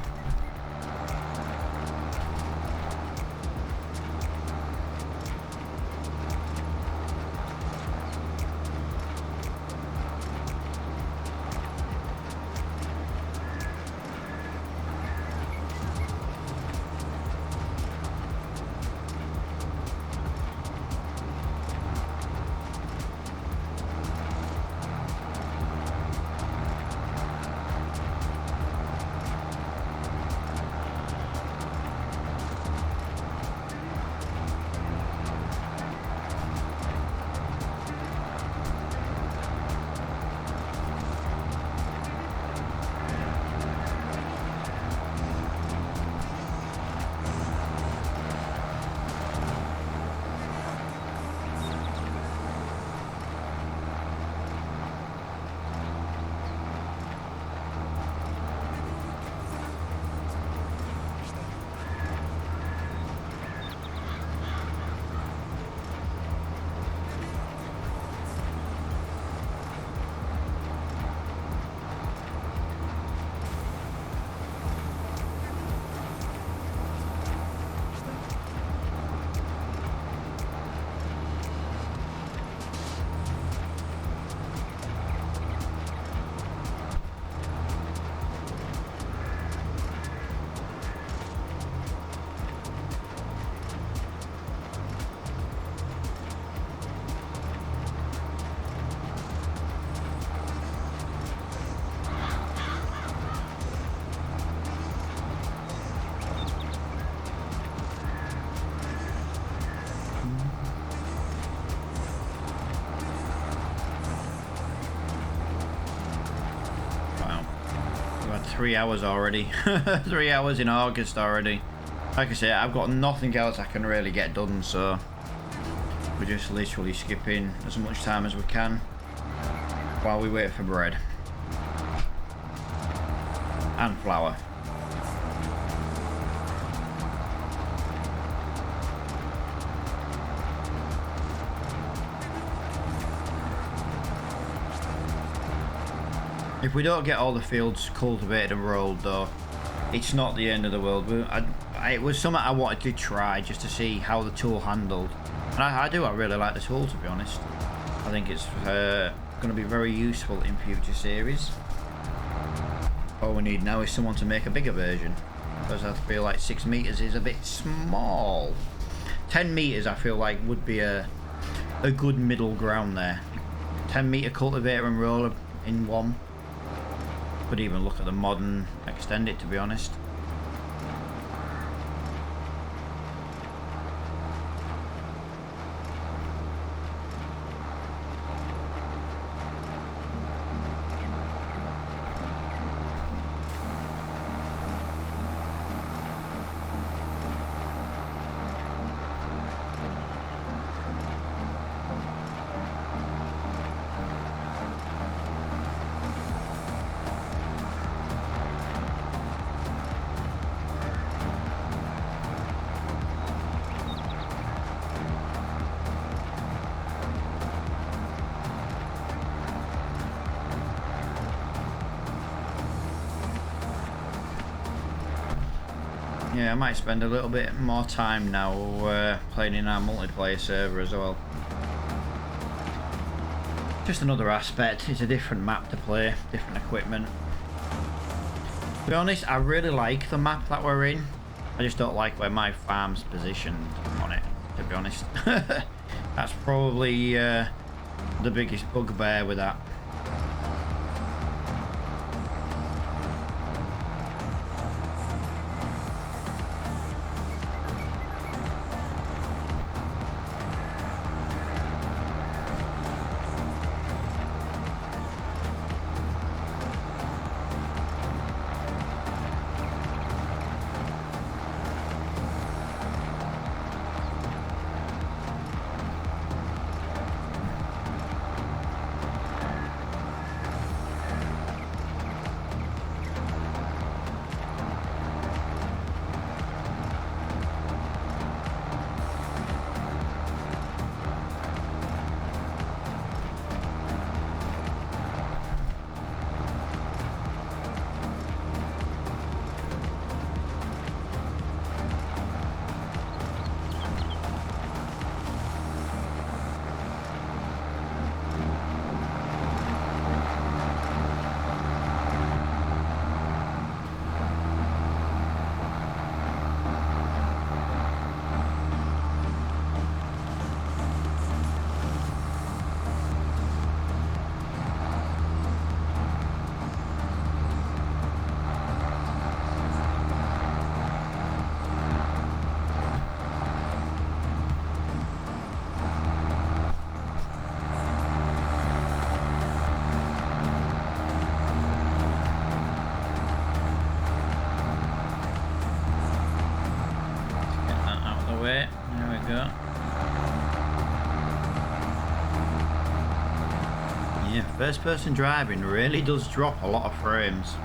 Wow. We've had 3 hours already. 3 hours in August already. Like I say, I've got nothing else I can really get done, so we're just literally skipping as much time as we can while we wait for bread and flour. If we don't get all the fields cultivated and rolled though, it's not the end of the world. It was something I wanted to try just to see how the tool handled. And I really like the tool, to be honest. I think it's going to be very useful in future series. All we need now is someone to make a bigger version, because I feel like 6 meters is a bit small. 10 meters I feel like would be a good middle ground there. 10-meter cultivator and roller in one. Could even look at the mod and extend it, to be honest. Yeah, I might spend a little bit more time now playing in our multiplayer server as well. Just another aspect, it's a different map to play, different equipment. To be honest, I really like the map that we're in. I just don't like where my farm's positioned on it, to be honest. That's probably the biggest bugbear with that. First person driving really does drop a lot of frames.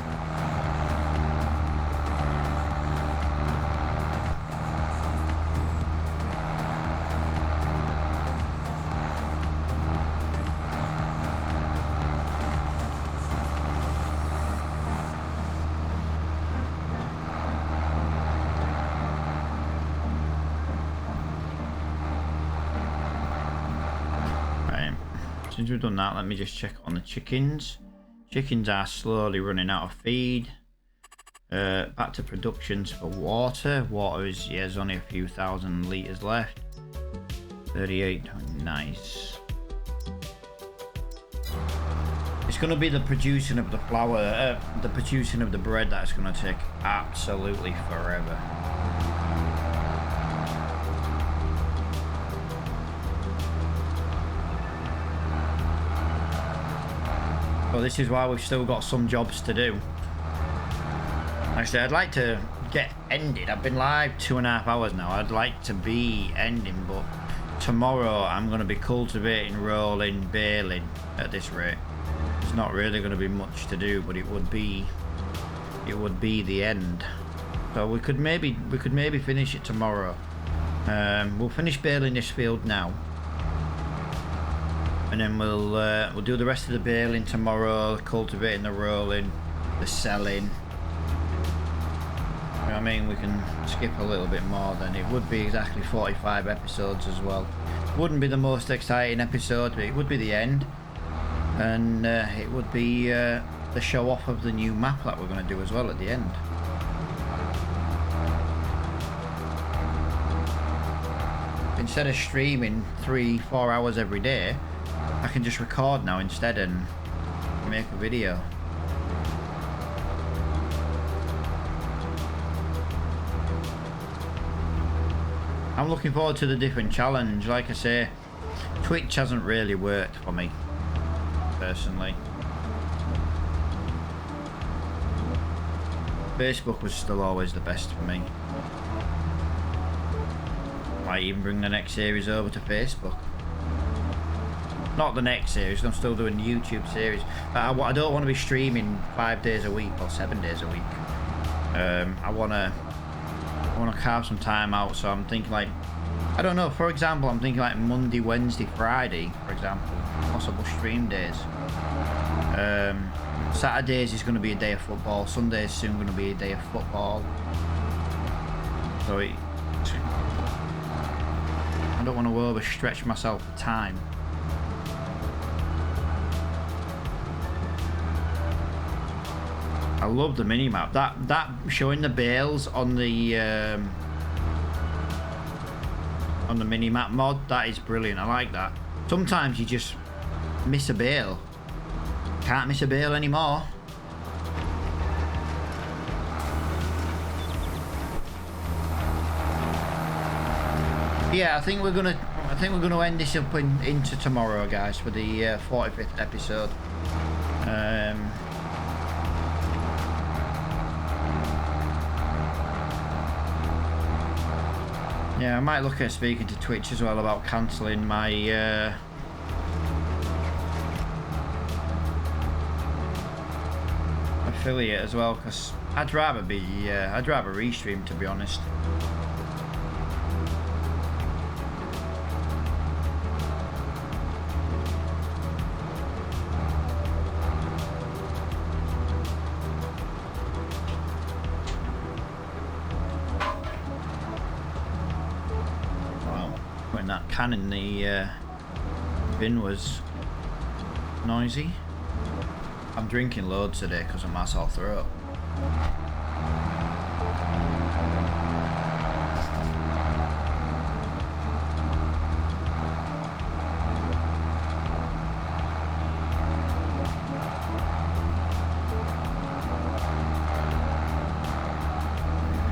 Since we've done that, let me just check on the chickens. Chickens are slowly running out of feed. Back to productions for water. Water is, yeah, there's only a few thousand litres left. 38, nice. It's going to be the producing of the flour, the producing of the bread that's going to take absolutely forever. Well, this is why we've still got some jobs to do. Actually, I'd like to get ended. I've been live 2.5 hours now. I'd like to be ending, but tomorrow I'm going to be cultivating, rolling, baling at this rate. There's not really going to be much to do, but it would be the end. So we could maybe finish it tomorrow. We'll finish baling this field now. And then we'll do the rest of the baling tomorrow, cultivating, the rolling, the selling. You know what I mean? We can skip a little bit more then. It would be exactly 45 episodes as well. Wouldn't be the most exciting episode, but it would be the end. And it would be the show off of the new map that we're going to do as well at the end. Instead of streaming 3-4 hours every day, I can just record now instead and make a video. I'm looking forward to the different challenge. Like I say, Twitch hasn't really worked for me personally. Facebook was still always the best for me. Might even bring the next series over to Facebook. Not the next series, I'm still doing the YouTube series. But I don't want to be streaming 5 days a week or 7 days a week. I want to carve some time out, so I'm thinking like, I don't know, for example, I'm thinking like Monday, Wednesday, Friday, for example, possible stream days. Saturdays is going to be a day of football, Sunday is soon going to be a day of football. So I don't want to overstretch myself for time. I love the mini-map. That showing the bales on the mini-map mod, that is brilliant. I like that. Sometimes you just miss a bale. Can't miss a bale anymore. Yeah, I think we're gonna end this up into tomorrow, guys, for the 45th episode. Yeah, I might look at speaking to Twitch as well about cancelling my affiliate as well, because I'd rather restream, to be honest. That can in the bin was noisy. I'm drinking loads today because of my sore throat.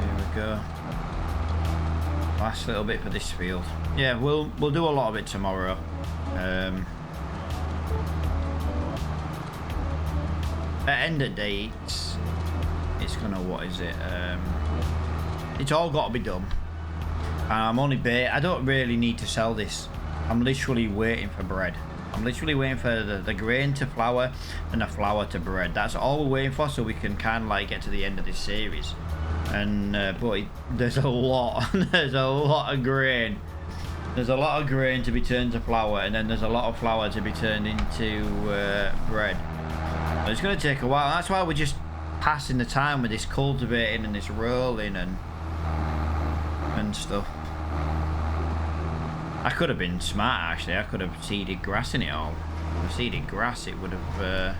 Here we go. Last little bit for this field. Yeah, we'll do a lot of it tomorrow. At end of day, it's gonna, what is it? It's all got to be done. And I'm only I don't really need to sell this. I'm literally waiting for bread. I'm literally waiting for the grain to flour and the flour to bread. That's all we're waiting for, so we can kind of like get to the end of this series. And but there's a lot of grain. There's a lot of grain to be turned to flour, and then there's a lot of flour to be turned into bread. But it's going to take a while. That's why we're just passing the time with this cultivating and this rolling and stuff. I could have been smart, actually. I could have seeded grass in it all. If I seeded grass, it would have...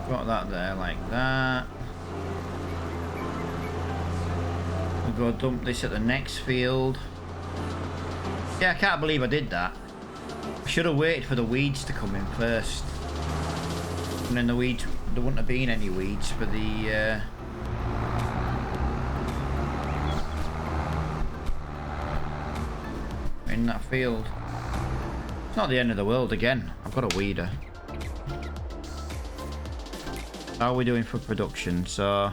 Got that there like that. We'll go dump this at the next field. Yeah, I can't believe I did that. I should have waited for the weeds to come in first. And then the weeds, there wouldn't have been any weeds for the in that field. It's not the end of the world again. I've got a weeder. How are we doing for production? So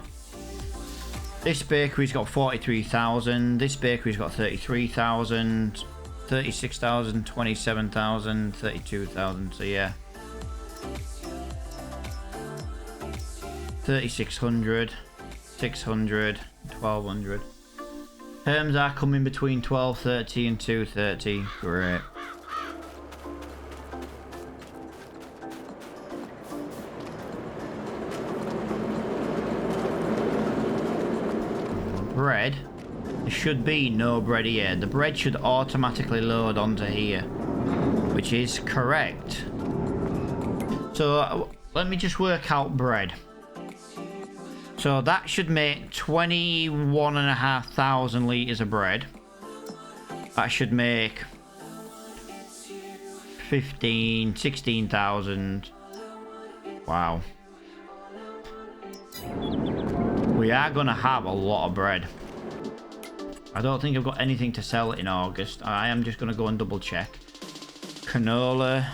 this bakery's got 43,000, this bakery's got 33,000, 36,000, 27,000, 32,000. So yeah, 3,600, 600, 1,200. Terms are coming between 12.30 and 2.30. Great. bread, there should be no bread here. The bread should automatically load onto here, which is correct. So let me just work out bread. So that should make 21,500 litres of bread. That should make 16,000. Wow. We are going to have a lot of bread. I don't think I've got anything to sell in August. I am just going to go and double check. Canola.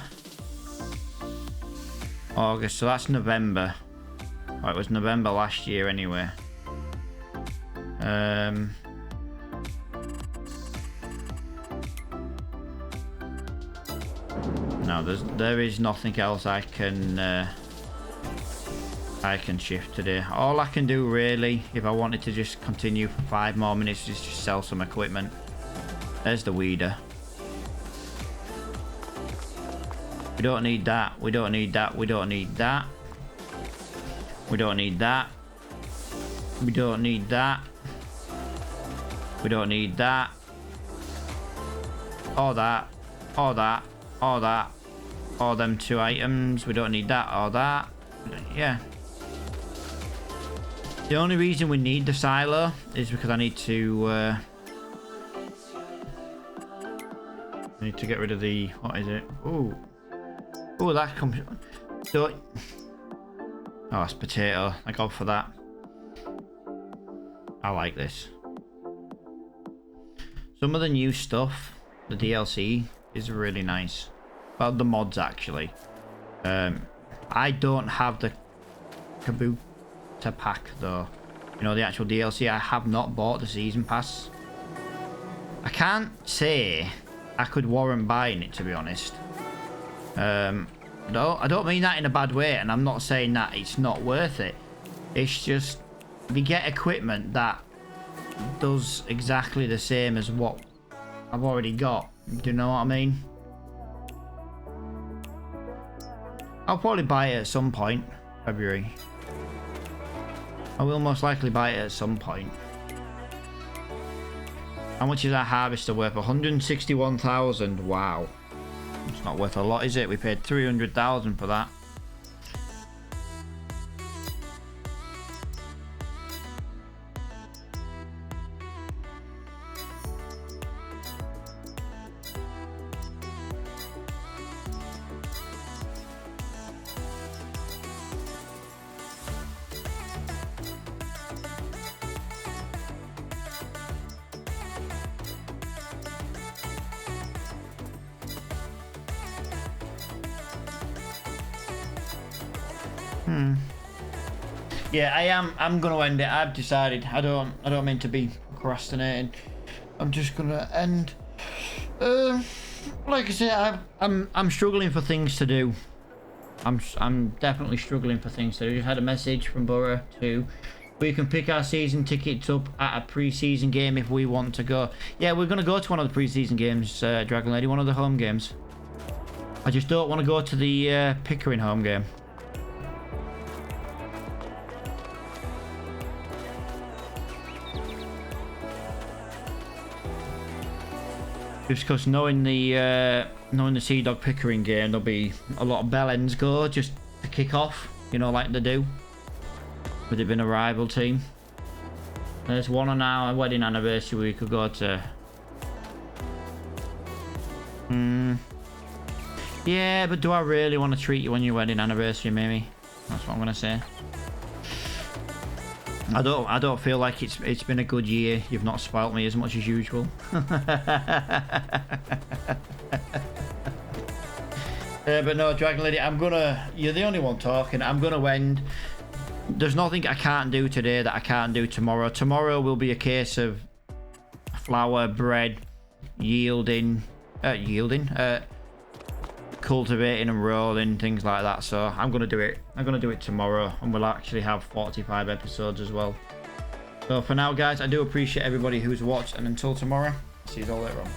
August, so that's November. Oh, it was November last year anyway. No, there is nothing else I can shift today. All I can do really, if I wanted to just continue for 5 more minutes, is just sell some equipment. There's the weeder. We don't need that. We don't need that. We don't need that. We don't need that. We don't need that. We don't need that. All that. All that. All that. All them 2 items. We don't need that or that. Yeah. The only reason we need the silo is because I need to get rid of the, what is it? Ooh. Ooh, that comes. So, oh, it's potato. I go for that. I like this. Some of the new stuff, the DLC, is really nice. Well, the mods actually. I don't have the Kabuto pack though. You know, the actual DLC. I have not bought the season pass. I can't say I could warrant buying it, to be honest. No, I don't mean that in a bad way, and I'm not saying that it's not worth it. It's just we get equipment that does exactly the same as what I've already got. Do you know what I mean? I'll probably buy it at some point. February. I will most likely buy it at some point. How much is our harvester worth? 161,000. Wow. It's not worth a lot, is it? We paid 300,000 for that. Yeah, I'm gonna end it. I've decided. I don't mean to be procrastinating. I'm just gonna end. Like I said, I'm struggling for things to do. I'm definitely struggling for things to do. We've had a message from Borough too. We can pick our season tickets up at a pre-season game if we want to go. Yeah, we're gonna go to one of the pre-season games, Dragon Lady, one of the home games. I just don't want to go to the Pickering home game. Just because knowing the Sea Dog Pickering game, there'll be a lot of bell ends go just to kick off, you know, like they do. With it being a rival team. There's one on our wedding anniversary we could go to. Yeah, but do I really want to treat you on your wedding anniversary, Mimi? That's what I'm gonna say. I don't feel like it's been a good year. You've not spoilt me as much as usual. But no, Dragon Lady, you're the only one talking. I'm gonna end. There's nothing I can't do today that I can't do tomorrow. Tomorrow will be a case of flour, bread, cultivating and rolling, things like that. So I'm gonna do it. I'm gonna do it tomorrow, and we'll actually have 45 episodes as well. So for now, guys, I do appreciate everybody who's watched, and until tomorrow, see you all later on.